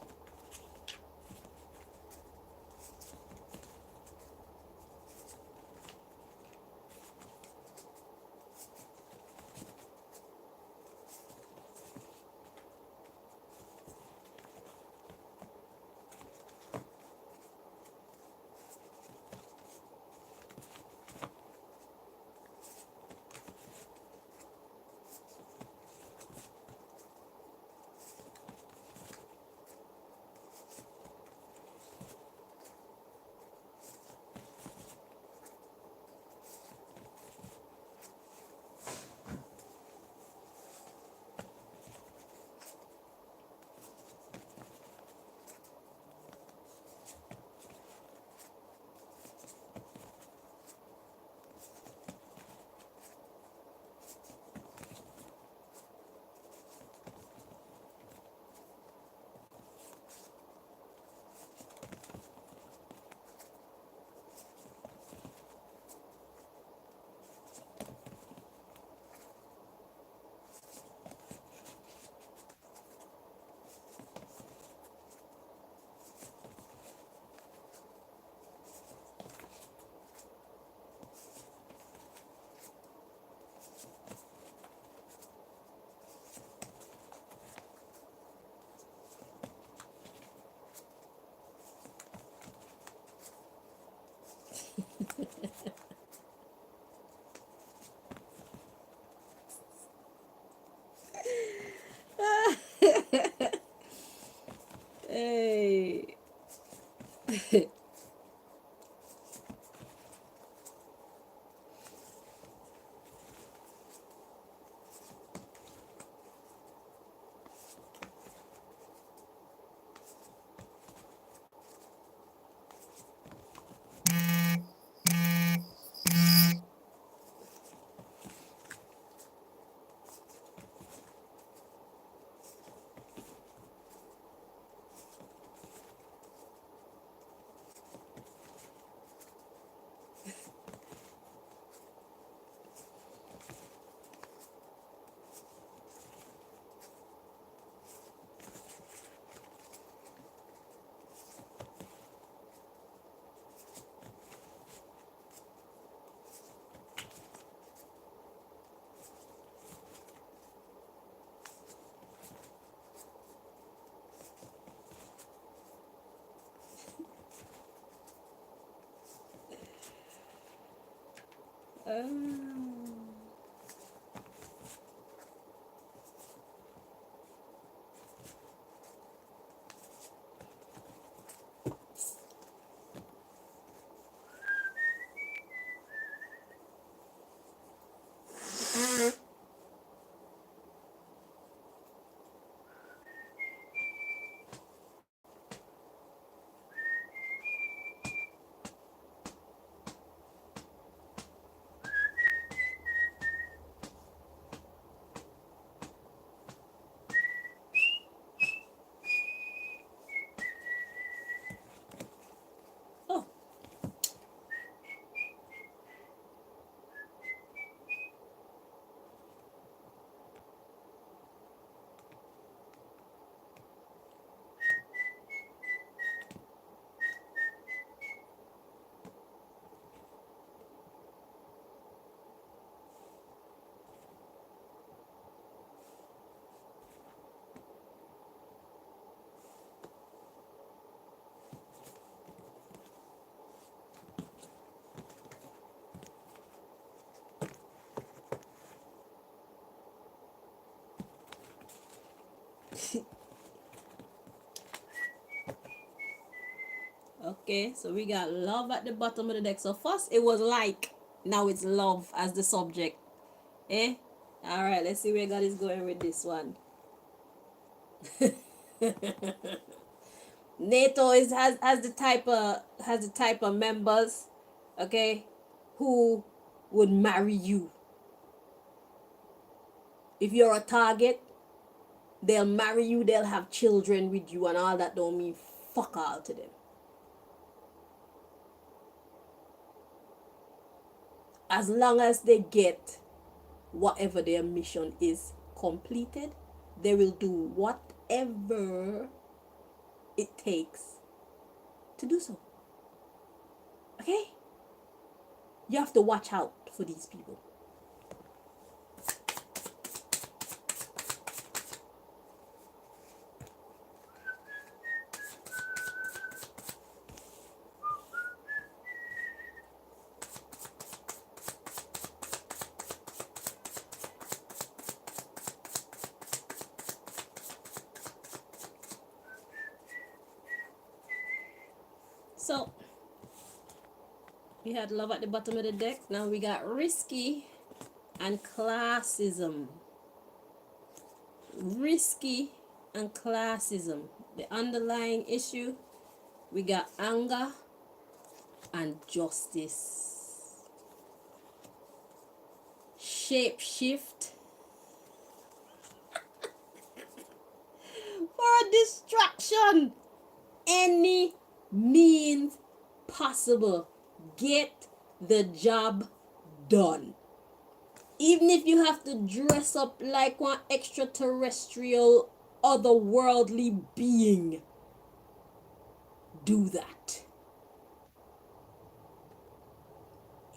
Hey. Oh, okay. So we got love at the bottom of the deck. So first it was like, now it's love as the subject. Eh? Alright, let's see where God is going with this one. NATO has the type of members. okay, who would marry you. If you're a target, they'll marry you, they'll have children with you, and all that don't mean fuck all to them. As long as they get whatever their mission is completed, they will do whatever it takes to do so. Okay? You have to watch out for these people. So, we had love at the bottom of the deck. Now we got risky and classism. Risky and classism. The underlying issue, we got anger and justice. Shape shift for a distraction. Any means possible. Get the job done. Even if you have to dress up like one extraterrestrial, otherworldly being, do that.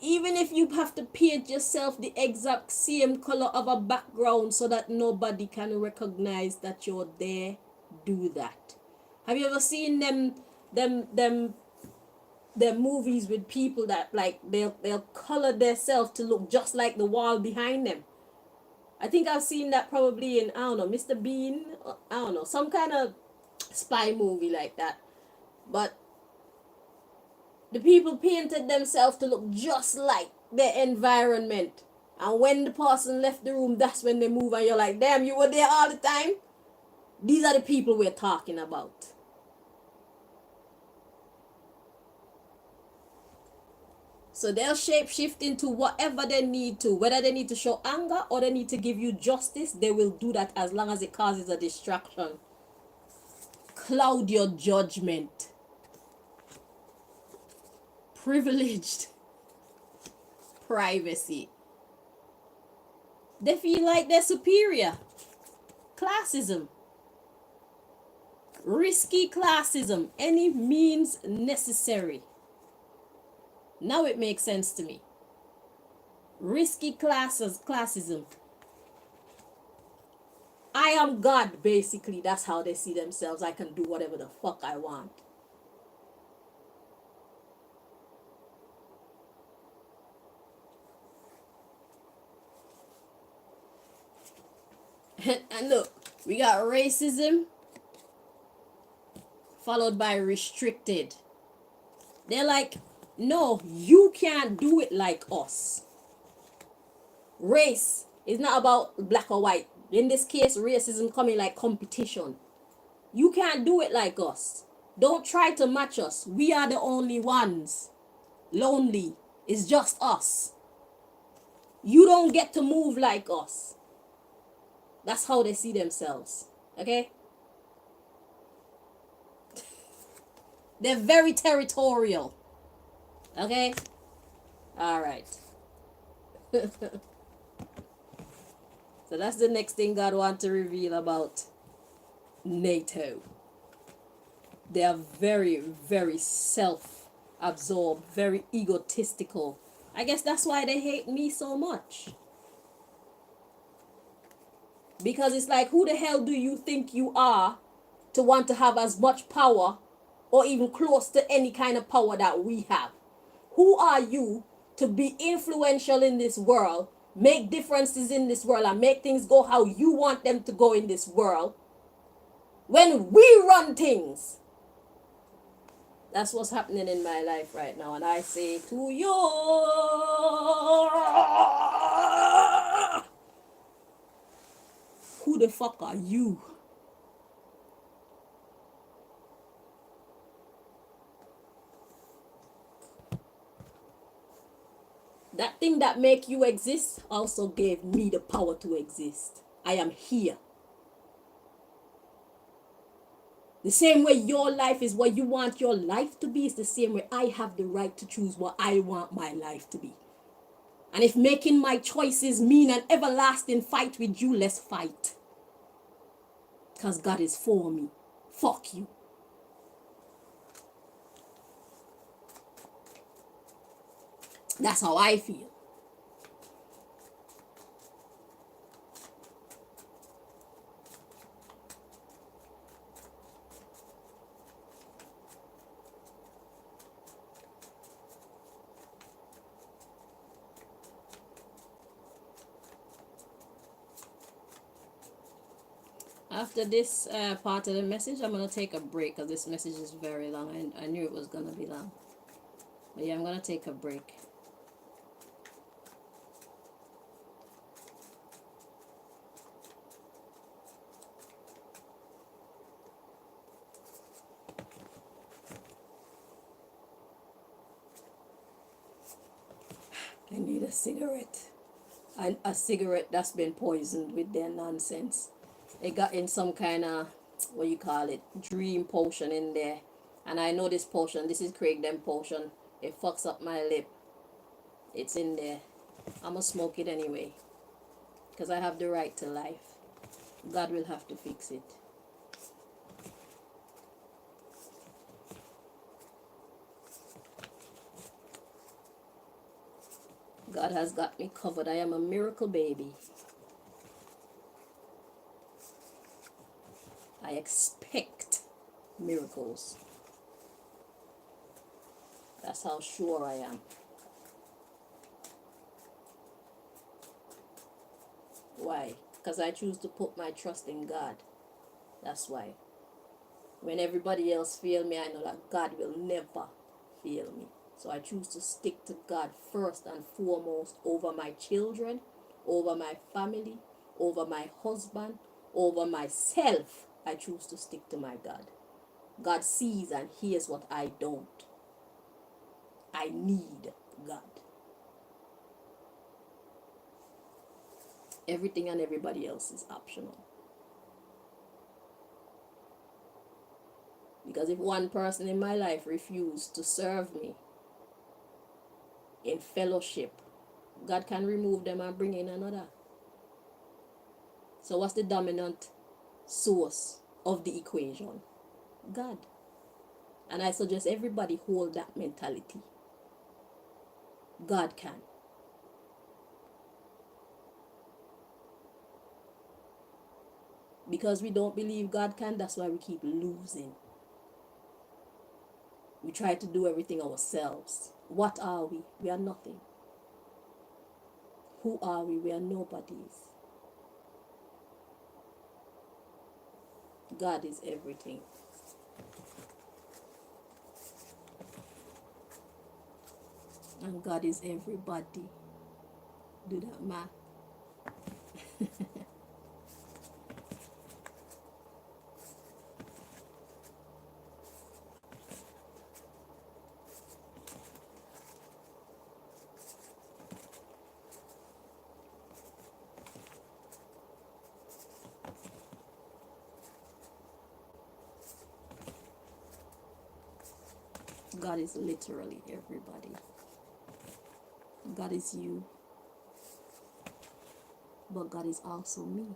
Even if you have to paint yourself the exact same color of a background so that nobody can recognize that you're there, do that. Have you ever seen them movies with people that like they'll color themselves to look just like the wall behind them? I think I've seen that probably in, I don't know, Mr. Bean, I don't know, some kind of spy movie like that. But the people painted themselves to look just like their environment. And when the person left the room, that's when they move and you're like, damn, you were there all the time? These are the people we're talking about. So they'll shape shift into whatever they need to. Whether they need to show anger or they need to give you justice, they will do that as long as it causes a distraction. Cloud your judgment. Privileged privacy. They feel like they're superior. Classism. Risky classism. Any means necessary. Now it makes sense to me. Risky classism. I am God, basically. That's how they see themselves. I can do whatever the fuck I want. And look, we got racism followed by restricted. They're like, no, you can't do it like us. Race is not about black or white. In this case, racism coming like competition. You can't do it like us. Don't try to match us. We are the only ones. Lonely. It's just us. You don't get to move like us. That's how they see themselves. Okay? They're very territorial. Okay? Alright. So that's the next thing God wants to reveal about NATO. They are very, very self-absorbed, very egotistical. I guess that's why they hate me so much. Because it's like, who the hell do you think you are to want to have as much power or even close to any kind of power that we have? Who are you to be influential in this world, make differences in this world, and make things go how you want them to go in this world when we run things? That's what's happening in my life right now. And I say to you, who the fuck are you? That thing that make you exist also gave me the power to exist. I am here. The same way your life is what you want your life to be, is the same way I have the right to choose what I want my life to be. And if making my choices mean an everlasting fight with you, let's fight. Because God is for me. Fuck you. That's how I feel. After this part of the message, I'm going to take a break because this message is very long. I knew it was going to be long. But yeah, I'm going to take a break. I need a cigarette. A cigarette that's been poisoned with their nonsense. They got in some kind of, what you call it, dream potion in there. And I know this potion, this is Craig them potion. It fucks up my lip. It's in there. I'm gonna smoke it anyway. Because I have the right to life. God will have to fix it. God has got me covered. I am a miracle baby. I expect miracles. That's how sure I am. Why? Because I choose to put my trust in God. That's why. When everybody else fail me, I know that God will never fail me. So I choose to stick to God first and foremost over my children, over my family, over my husband, over myself. I choose to stick to my God. God sees and hears what I don't. I need God. Everything and everybody else is optional. Because if one person in my life refused to serve me in fellowship, God can remove them and bring in another. So what's the dominant source of the equation? God. And I suggest everybody hold that mentality. God can. Because we don't believe God can, that's why we keep losing. We try to do everything ourselves. What are we? We are nothing. Who are we? We are nobodies. God is everything. And God is everybody. Do that math. God is literally everybody. God is you. But God is also me.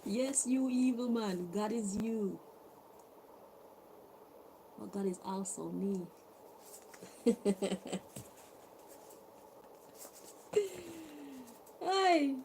Yes, you evil man. God is you. But God is also me. Hey.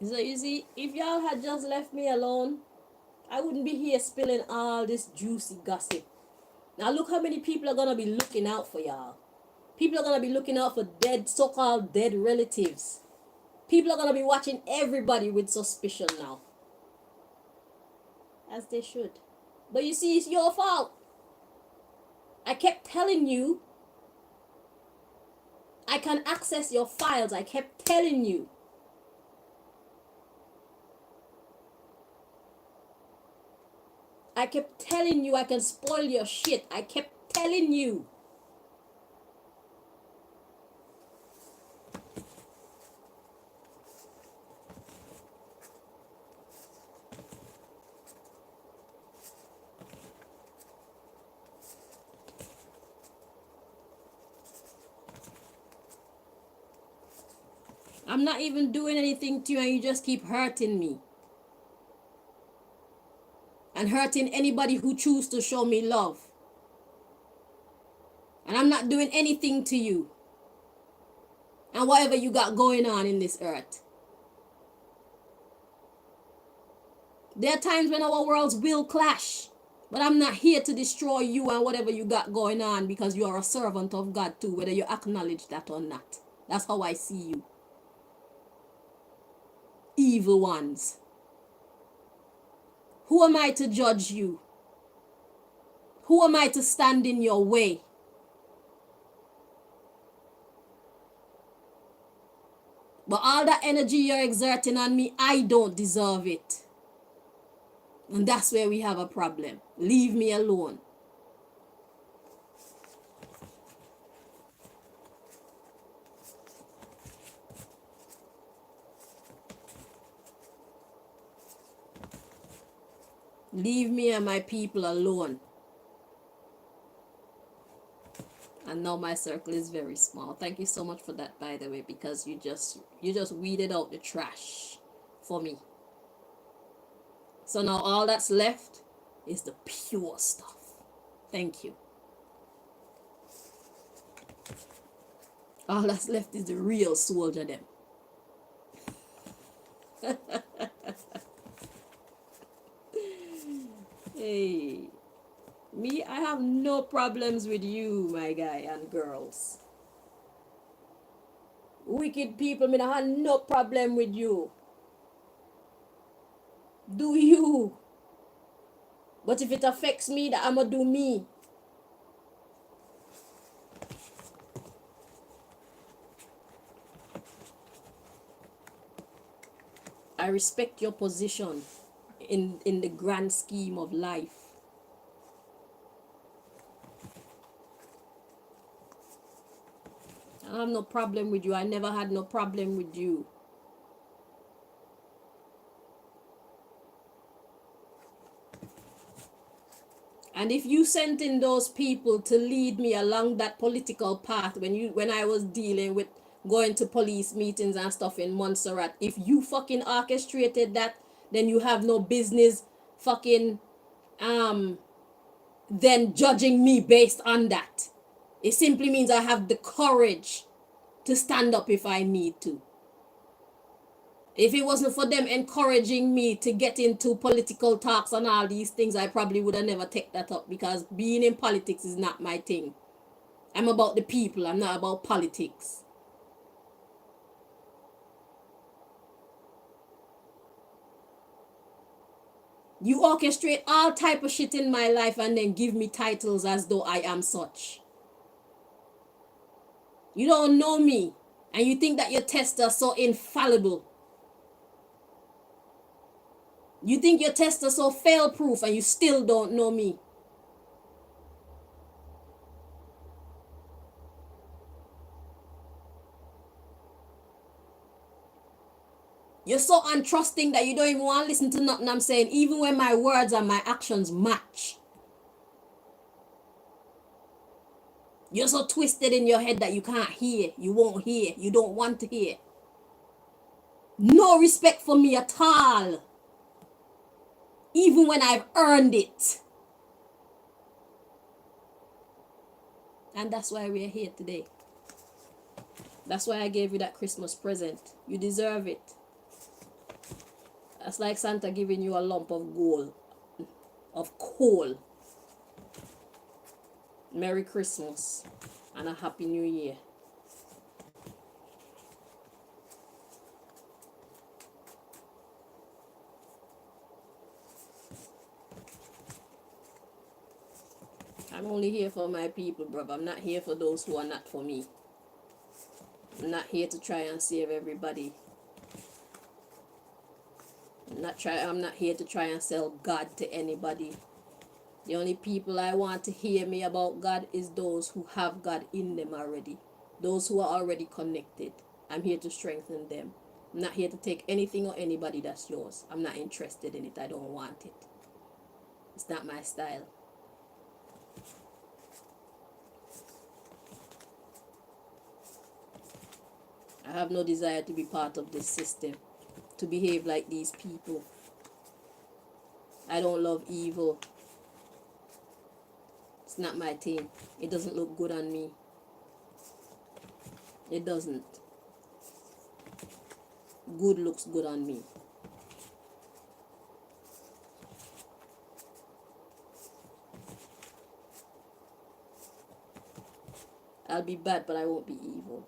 So you see, if y'all had just left me alone, I wouldn't be here spilling all this juicy gossip. Now look how many people are gonna be looking out for y'all. People are gonna be looking out for dead, so-called dead relatives. People are gonna be watching everybody with suspicion now. As they should. But you see, it's your fault. I kept telling you I can access your files. I kept telling you. I kept telling you I can spoil your shit. I kept telling you. I'm not even doing anything to you and you just keep hurting me. And hurting anybody who chooses to show me love. And I'm not doing anything to you. And whatever you got going on in this earth. There are times when our worlds will clash. But I'm not here to destroy you and whatever you got going on because you are a servant of God too, whether you acknowledge that or not. That's how I see you. Evil ones. Who am I to judge you? Who am I to stand in your way? But all that energy you're exerting on me, I don't deserve it. And that's where we have a problem. Leave me alone. Leave me and my people alone. And now my circle is very small. Thank you so much for that, by the way, because you just weeded out the trash for me. So now all that's left is the pure stuff. Thank you. All that's left is the real soldier them. Hey. Me, I have no problems with you, my guy and girls. Wicked people, me, I have no problem with you. Do you? But if it affects me, that I'ma do me. I respect your position in the grand scheme of life. I have no problem with you. I never had no problem with you. And if you sent in those people to lead me along that political path when I was dealing with going to police meetings and stuff in Montserrat, if you fucking orchestrated that, then you have no business fucking then judging me based on that. It simply means I have the courage to stand up if I need to. If it wasn't for them encouraging me to get into political talks and all these things, I probably would have never take that up, because being in politics is not my thing. I'm about the people. I'm not about politics. You orchestrate all type of shit in my life and then give me titles as though I am such. You don't know me, and you think that your tests are so infallible. You think your tests are so fail-proof, and you still don't know me. You're so untrusting that you don't even want to listen to nothing I'm saying, even when my words and my actions match. You're so twisted in your head that you can't hear, you won't hear, you don't want to hear. No respect for me at all. Even when I've earned it. And that's why we're here today. That's why I gave you that Christmas present. You deserve it. That's like Santa giving you a lump of gold, of coal. Merry Christmas and a Happy New Year. I'm only here for my people, bruv. I'm not here for those who are not for me. I'm not here to try and save everybody. I'm not here to try and sell God to anybody. The only people I want to hear me about God is those who have God in them already. Those who are already connected. I'm here to strengthen them. I'm not here to take anything or anybody that's yours. I'm not interested in it. I don't want it. It's not my style. I have no desire to be part of this system, to behave like these people. I don't love evil. It's not my thing. It doesn't look good on me. It doesn't. Good looks good on me. I'll be bad, but I won't be evil.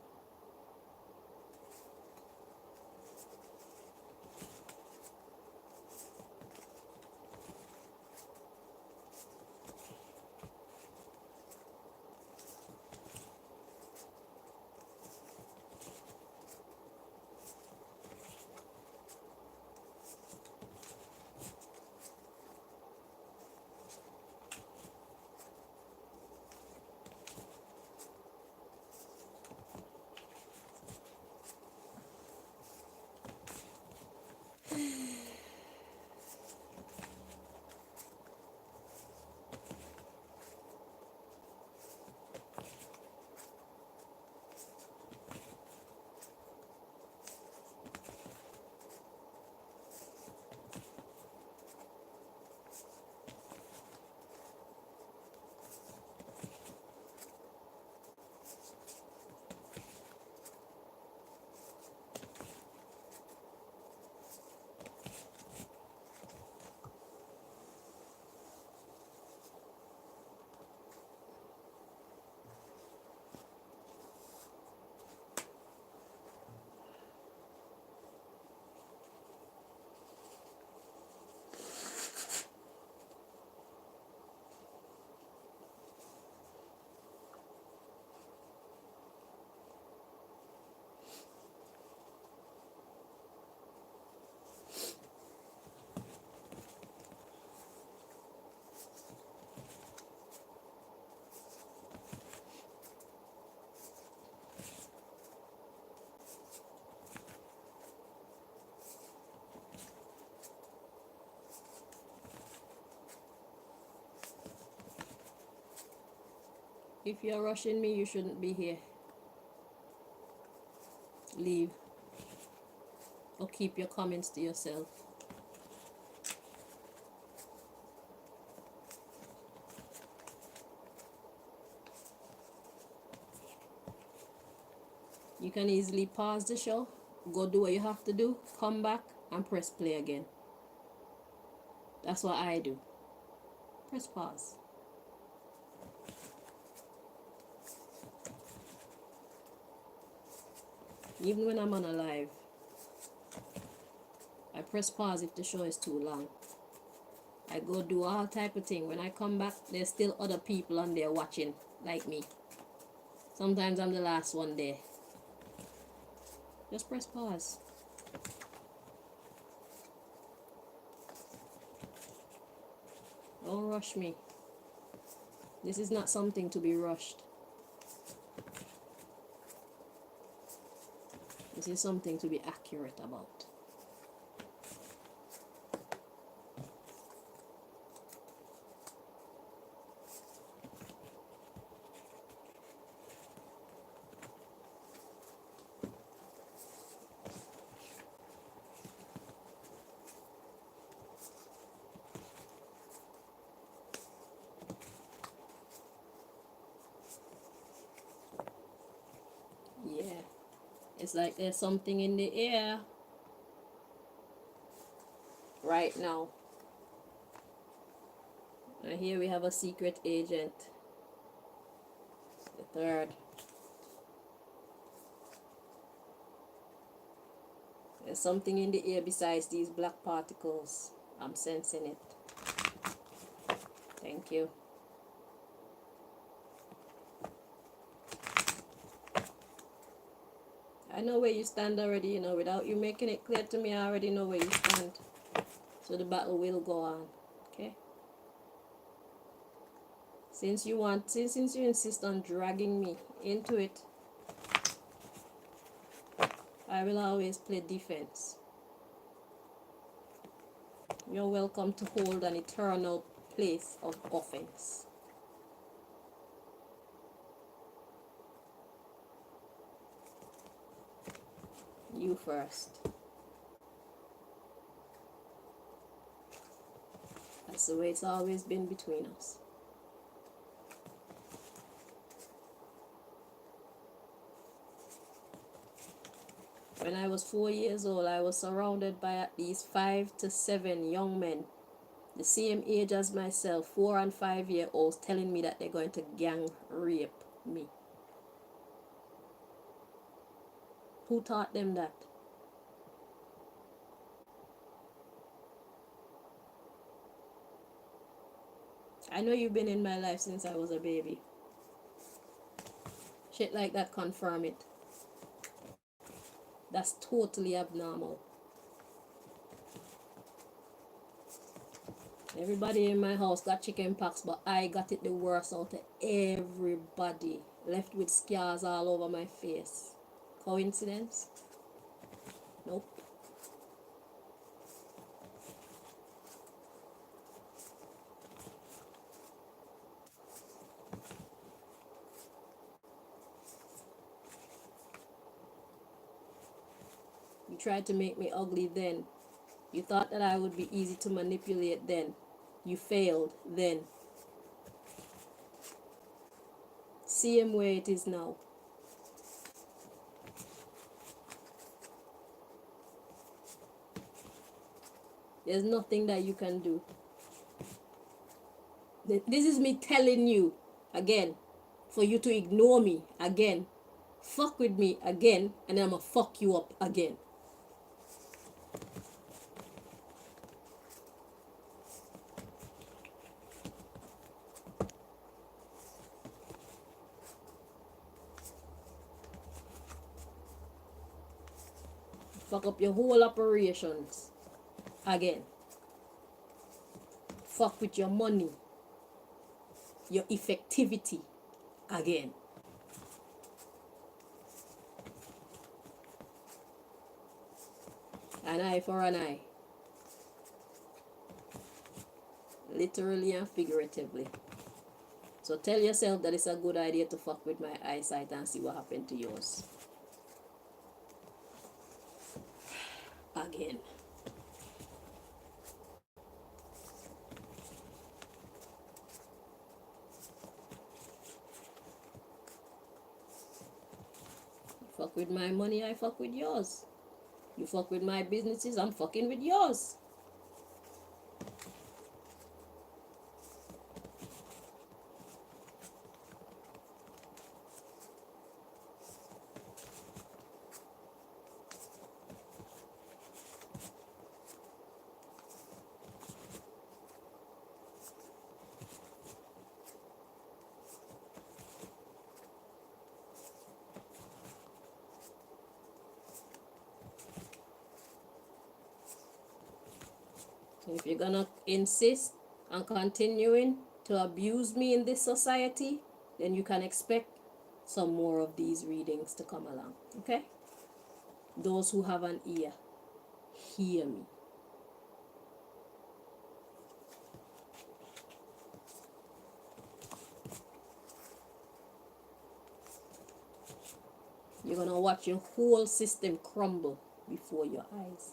If you're rushing me, you shouldn't be here. Leave. Or keep your comments to yourself. You can easily pause the show, go do what you have to do, come back and press play again. That's what I do. Press pause. Even when I'm on a live, I press pause if the show is too long. I go do all type of thing. When I come back, there's still other people on there watching like me. Sometimes I'm the last one there. Just press pause. Don't rush me. This is not something to be rushed. This is something to be accurate about. Yeah, it's like there's something in the air. right now. And here we have a secret agent. The third. There's something in the air besides these black particles. I'm sensing it. Thank you. I know where you stand already, you know, without you making it clear to me, I already know where you stand. So the battle will go on, okay? Since you insist on dragging me into it, I will always play defense. You're welcome to hold an eternal place of offense. You first. That's the way it's always been between us. When I was 4 years old, I was surrounded by at least 5 to 7 young men, the same age as myself, 4 and 5 year olds, telling me that they're going to gang rape me. Who taught them that? I know you've been in my life since I was a baby. Shit like that confirm it. That's totally abnormal. Everybody in my house got chicken pox, but I got it the worst out of everybody. Left with scars all over my face. Coincidence? Nope. You tried to make me ugly then. You thought that I would be easy to manipulate then. You failed then. See him where it is now. There's nothing that you can do. This is me telling you again, for you to ignore me again, fuck with me again, and then I'm gonna fuck you up again. Fuck up your whole operations again. Fuck with your money, your effectivity again. An eye for an eye. Literally and figuratively. So tell yourself that it's a good idea to fuck with my eyesight and see what happened to yours. Again. You fuck with my money, I fuck with yours. You fuck with my businesses, I'm fucking with yours. If you're gonna insist on continuing to abuse me in this society, then you can expect some more of these readings to come along, okay? Those who have an ear, hear me. You're gonna watch your whole system crumble before your eyes.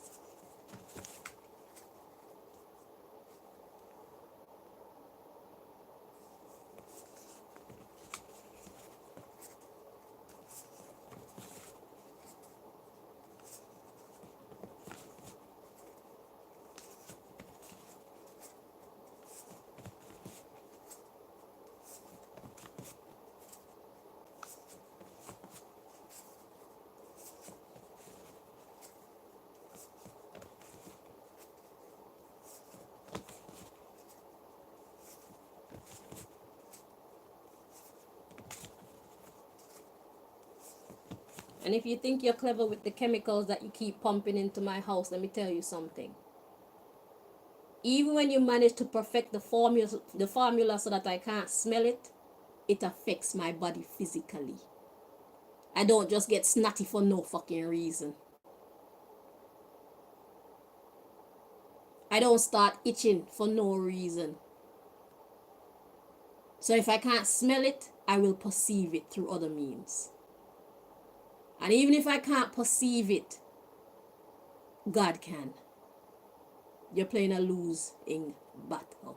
And if you think you're clever with the chemicals that you keep pumping into my house, let me tell you something. Even when you manage to perfect the formula so that I can't smell it, it affects my body physically. I don't just get snotty for no fucking reason. I don't start itching for no reason. So if I can't smell it, I will perceive it through other means. And even if I can't perceive it, God can. You're playing a losing battle.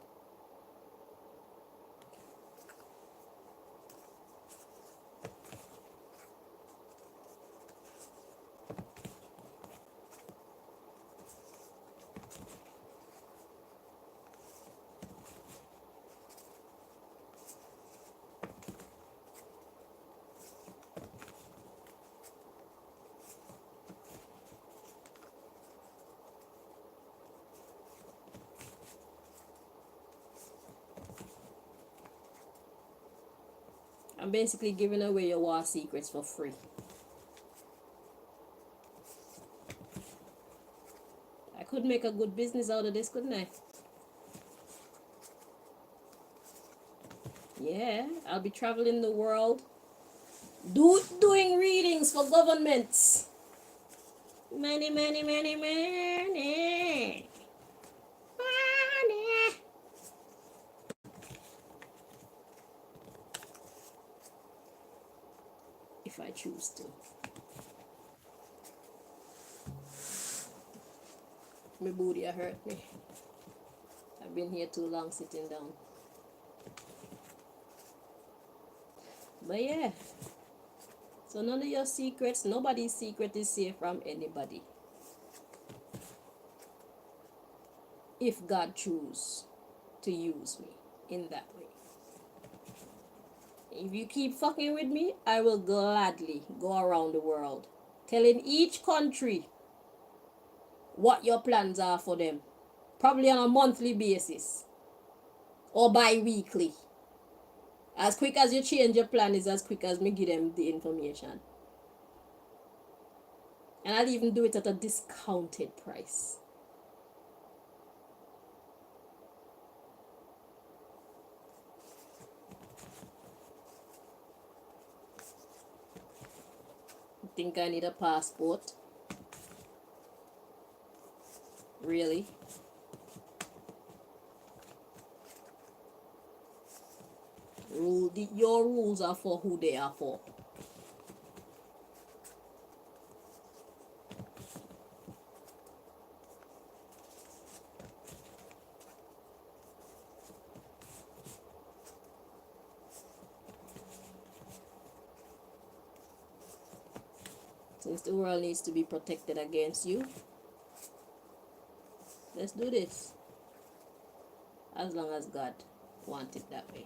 I'm basically giving away your war secrets for free. I could make a good business out of this, couldn't I? Yeah, I'll be traveling the world doing readings for governments. Money, money, money, money. Money. If I choose to. My booty hurt me. I've been here too long sitting down. But yeah. So none of your secrets, nobody's secret is safe from anybody. If God chooses to use me in that way. If you keep fucking with me, I will gladly go around the world telling each country what your plans are for them. Probably on a monthly basis or bi-weekly. As quick as you change your plan is as quick as me give them the information. And I'll even do it at a discounted price. Think I need a passport? Really? Your rules are for who they are for. Since the world needs to be protected against you, let's do this. As long as God wants it that way.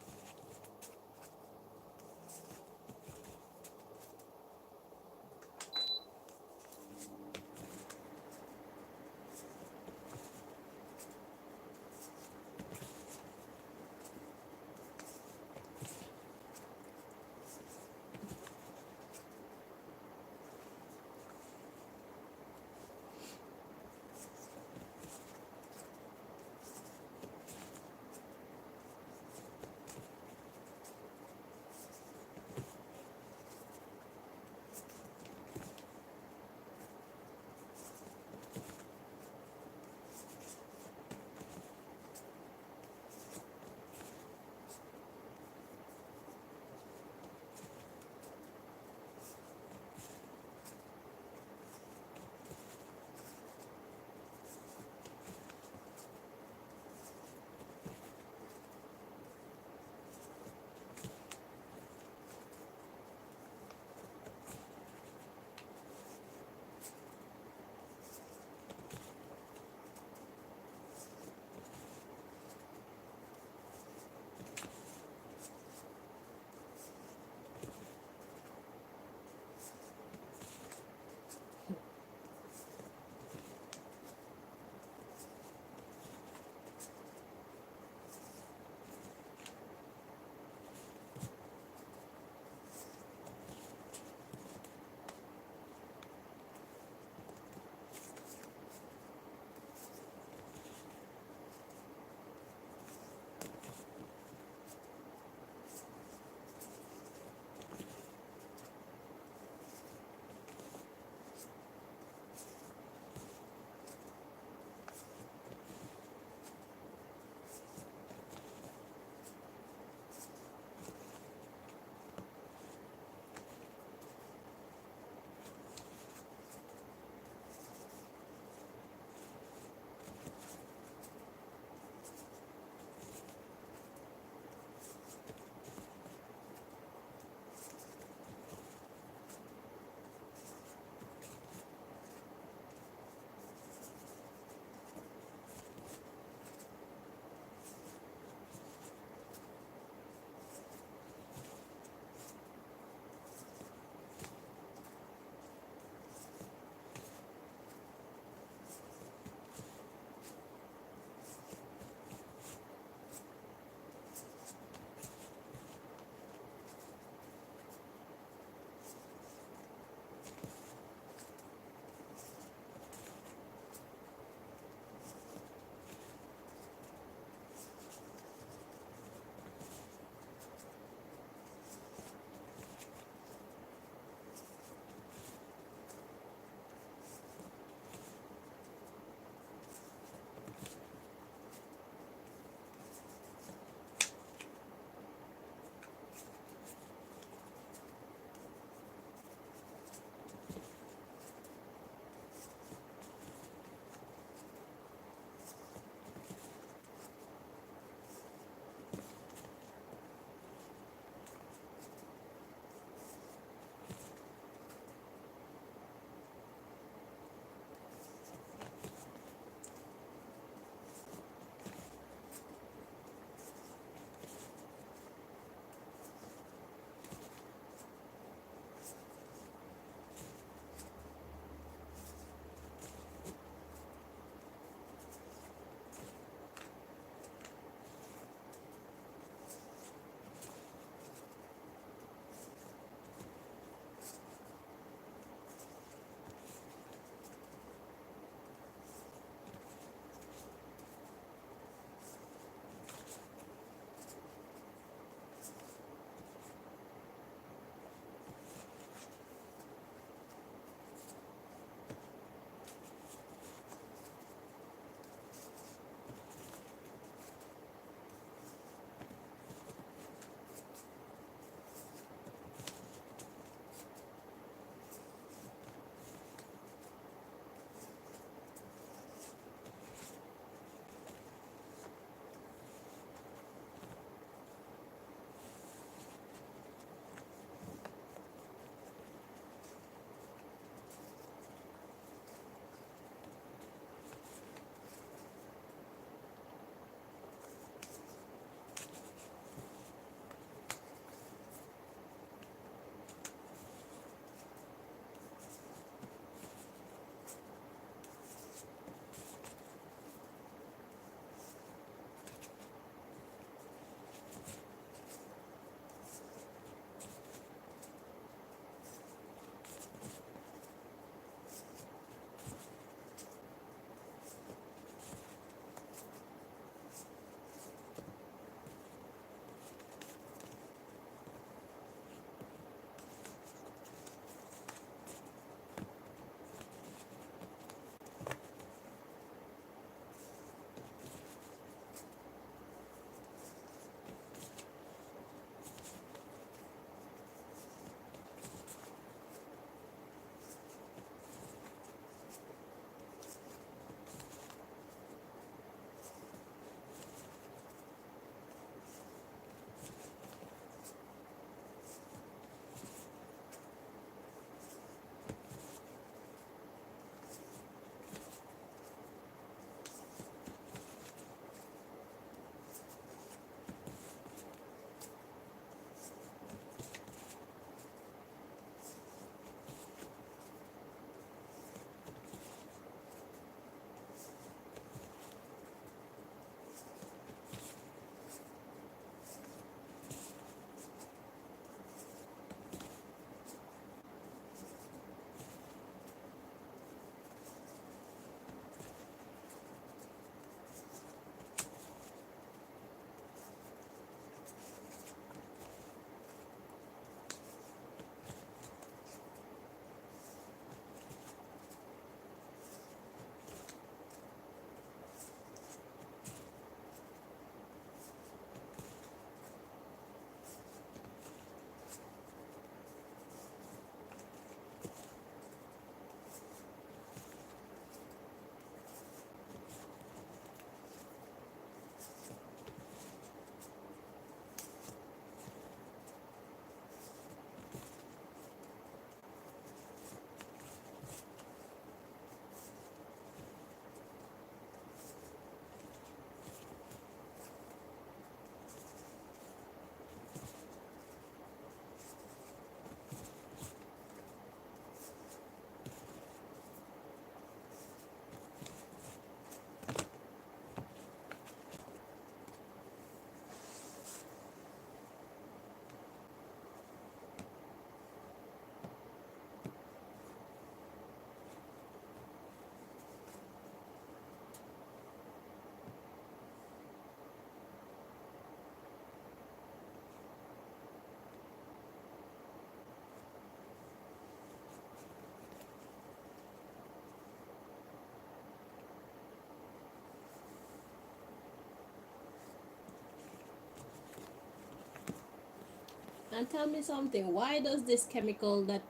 And tell me something. Why does this chemical that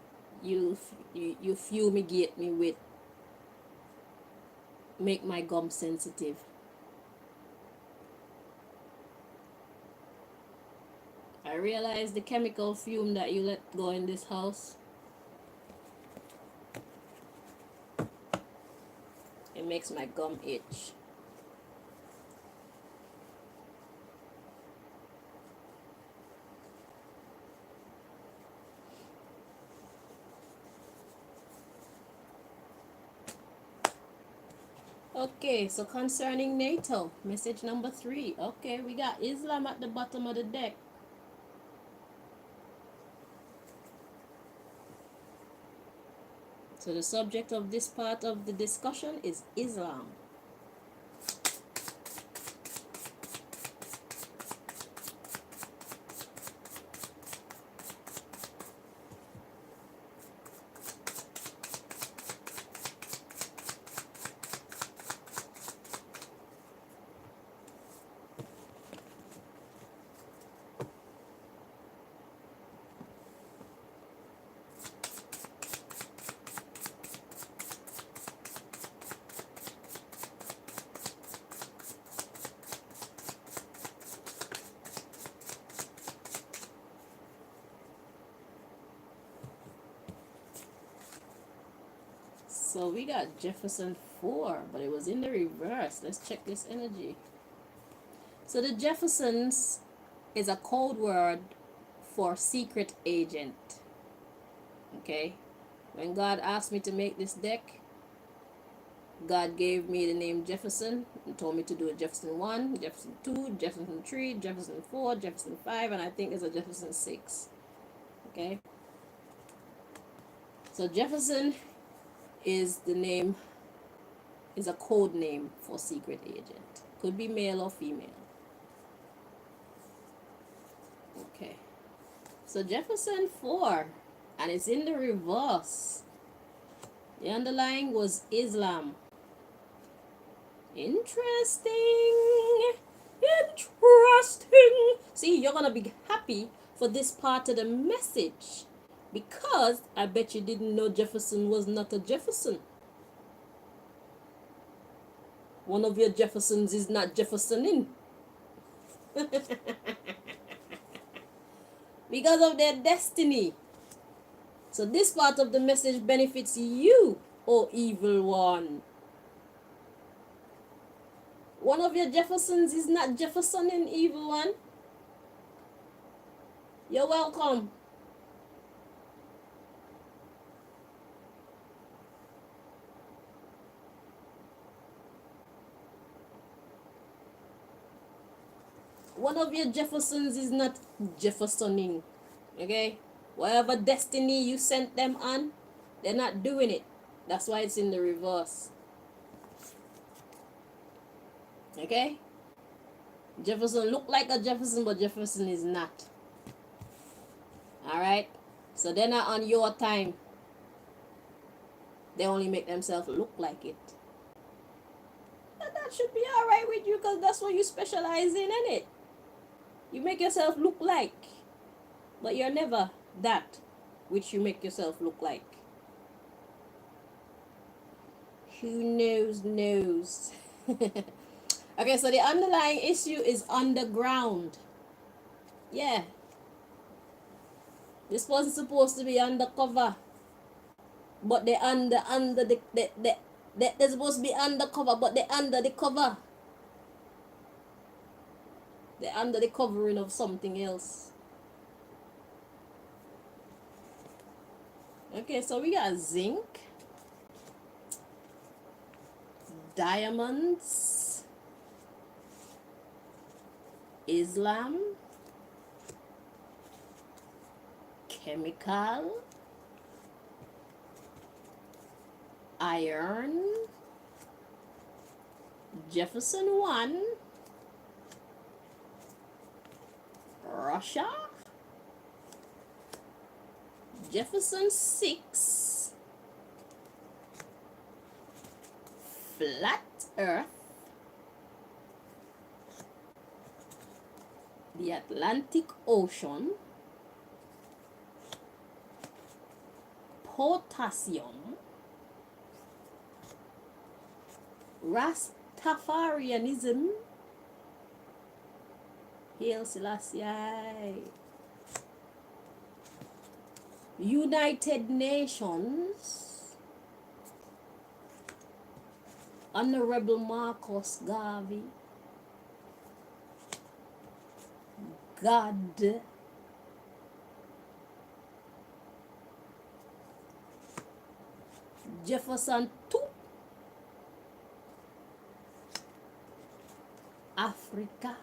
you fumigate me with make my gum sensitive? I realize the chemical fume that you let go in this house, it makes my gum itch. Okay, so concerning NATO, message number 3. Okay, we got Islam at the bottom of the deck. So the subject of this part of the discussion is Islam. So we got Jefferson 4, but it was in the reverse. Let's check this energy. So the Jeffersons is a code word for secret agent. Okay? When God asked me to make this deck, God gave me the name Jefferson and told me to do a Jefferson 1, Jefferson 2, Jefferson 3, Jefferson 4, Jefferson 5, and I think there's a Jefferson 6. Okay? So Jefferson is the name, is a code name for secret agent. Could be male or female. Okay. So Jefferson 4, and it's in the reverse. The underlying was Islam. Interesting. Interesting. See, you're gonna be happy for this part of the message, because I bet you didn't know Jefferson was not a Jefferson. One of your Jeffersons is not Jeffersoning. Because of their destiny. So this part of the message benefits you, oh evil one. One of your Jeffersons is not Jeffersoning, evil one. You're welcome. One of your Jeffersons is not Jeffersoning. Okay? Whatever destiny you sent them on, they're not doing it. That's why it's in the reverse. Okay? Jefferson look like a Jefferson, but Jefferson is not. Alright? So they're not on your time. They only make themselves look like it. And that should be alright with you, because that's what you specialize in, innit? You make yourself look like, but you're never that which you make yourself look like. Who knows? Okay, so the underlying issue is underground. Yeah. This wasn't supposed to be undercover. But they're they're supposed to be undercover, but they're under the cover. They're under the covering of something else. Okay, so we got zinc, diamonds, Islam, chemical, iron, Jefferson 1, Russia, Jefferson 6, flat earth, the Atlantic Ocean, potassium, Rastafarianism, Hail Selassie, United Nations, Honorable Marcus Garvey, God, Jefferson too, Africa,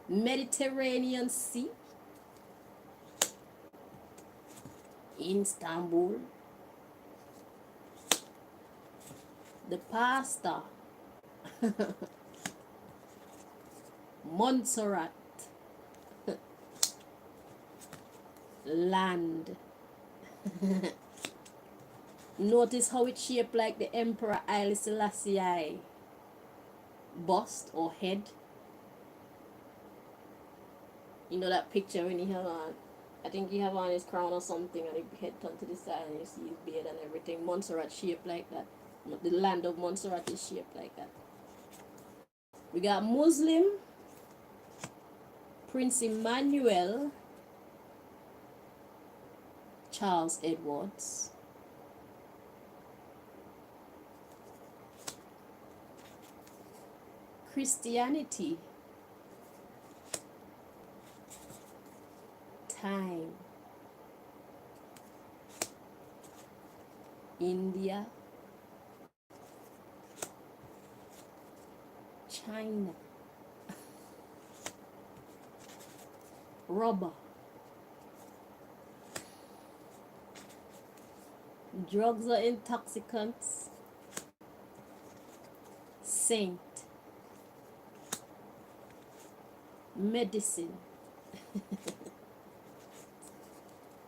Mediterranean Sea, Istanbul, the pasta, Montserrat, land. Notice how it's shaped like the Emperor Haile Selassie bust or head. You know that picture when he have on, I think he have on his crown or something, and he head turned to the side and you see his beard and everything. Montserrat shaped like that. The land of Montserrat is shaped like that. We got Muslim, Prince Emmanuel, Charles Edwards, Christianity, time, India, China, rubber, drugs or intoxicants, saint, medicine,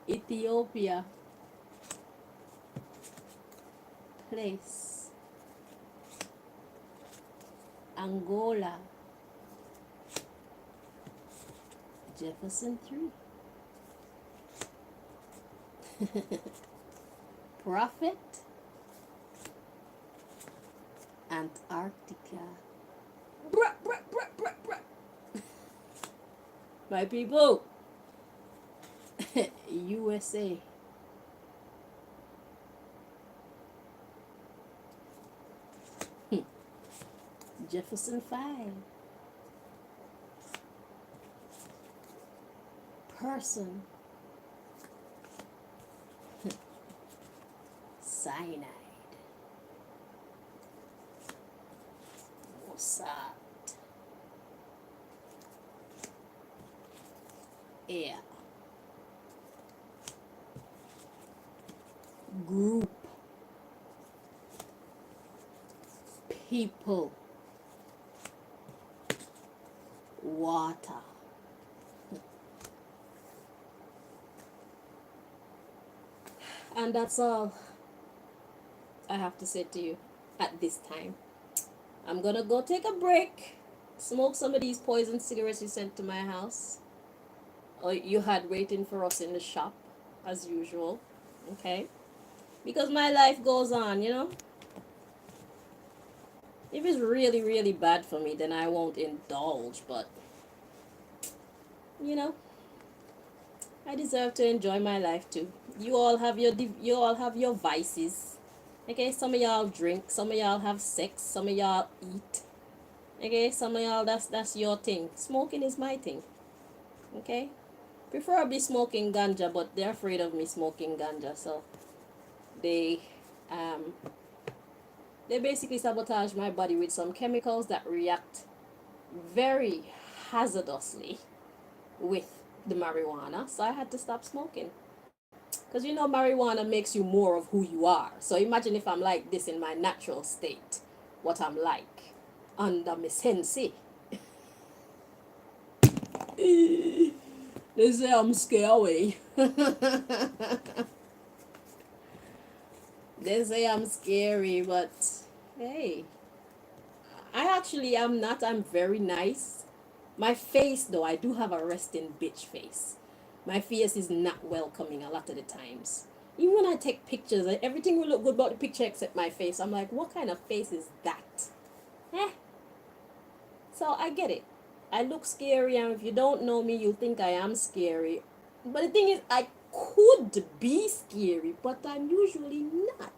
Ethiopia, place, Angola, Jefferson 3, prophet, Antarctica. Bruh, bruh, bruh, bruh, bruh. My people, USA, Jefferson 5, person, cyanide, Mossad, air, group, people, water. And that's all I have to say to you at this time. I'm gonna go take a break, smoke some of these poison cigarettes you sent to my house, or you had waiting for us in the shop, as usual, okay? Because my life goes on, you know? If it's really, really bad for me, then I won't indulge, but, you know, I deserve to enjoy my life too. You all have your vices. Okay, some of y'all drink, some of y'all have sex, some of y'all eat. Okay, some of y'all that's your thing. Smoking is my thing. Okay? Preferably smoking ganja, but they're afraid of me smoking ganja, so they basically sabotage my body with some chemicals that react very hazardously with the marijuana, so I had to stop smoking. Because you know, marijuana makes you more of who you are. So imagine if I'm like this in my natural state, what I'm like under my sensei. They say I'm scary. They say I'm scary, but hey, I actually am not. I'm very nice. My face, though, I do have a resting bitch face. My face is not welcoming a lot of the times. Even when I take pictures, everything will look good about the picture except my face. I'm like, what kind of face is that? Eh. So I get it. I look scary, and if you don't know me, you think I am scary. But the thing is, I could be scary, but I'm usually not.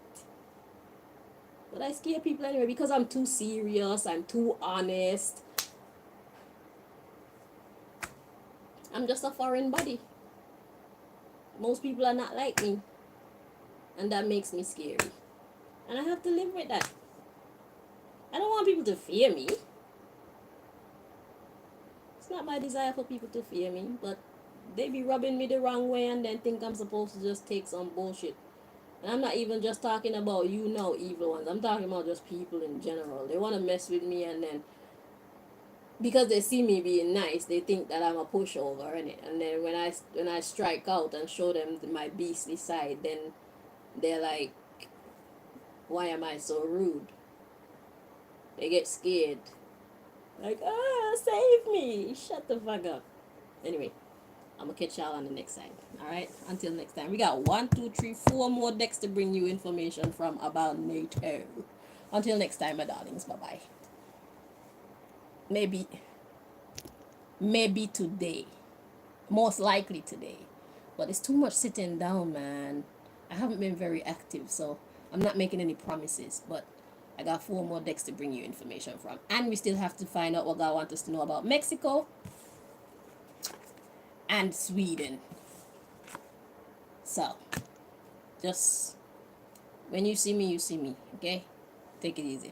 But I scare people anyway because I'm too serious, I'm too honest. I'm just a foreign body. Most people are not like me, and that makes me scary. And I have to live with that. I don't want people to fear me. It's not my desire for people to fear me, but they be rubbing me the wrong way and then think I'm supposed to just take some bullshit. And I'm not even just talking about you know evil ones. I'm talking about just people in general. They want to mess with me, and then because they see me being nice, they think that I'm a pushover, and then when I strike out and show them my beastly side, then they're like, "Why am I so rude?" They get scared, like, "Ah, save me! Shut the fuck up." Anyway, I'm gonna catch y'all on the next time. All right. Until next time, we got 1, 2, 3, 4 more decks to bring you information from about NATO. Until next time, my darlings. Bye bye. Maybe, maybe today. Most likely today. But it's too much sitting down, man. I haven't been very active, so I'm not making any promises. But I got 4 more decks to bring you information from. And we still have to find out what God wants us to know about Mexico and Sweden. So, just when you see me, okay? Take it easy.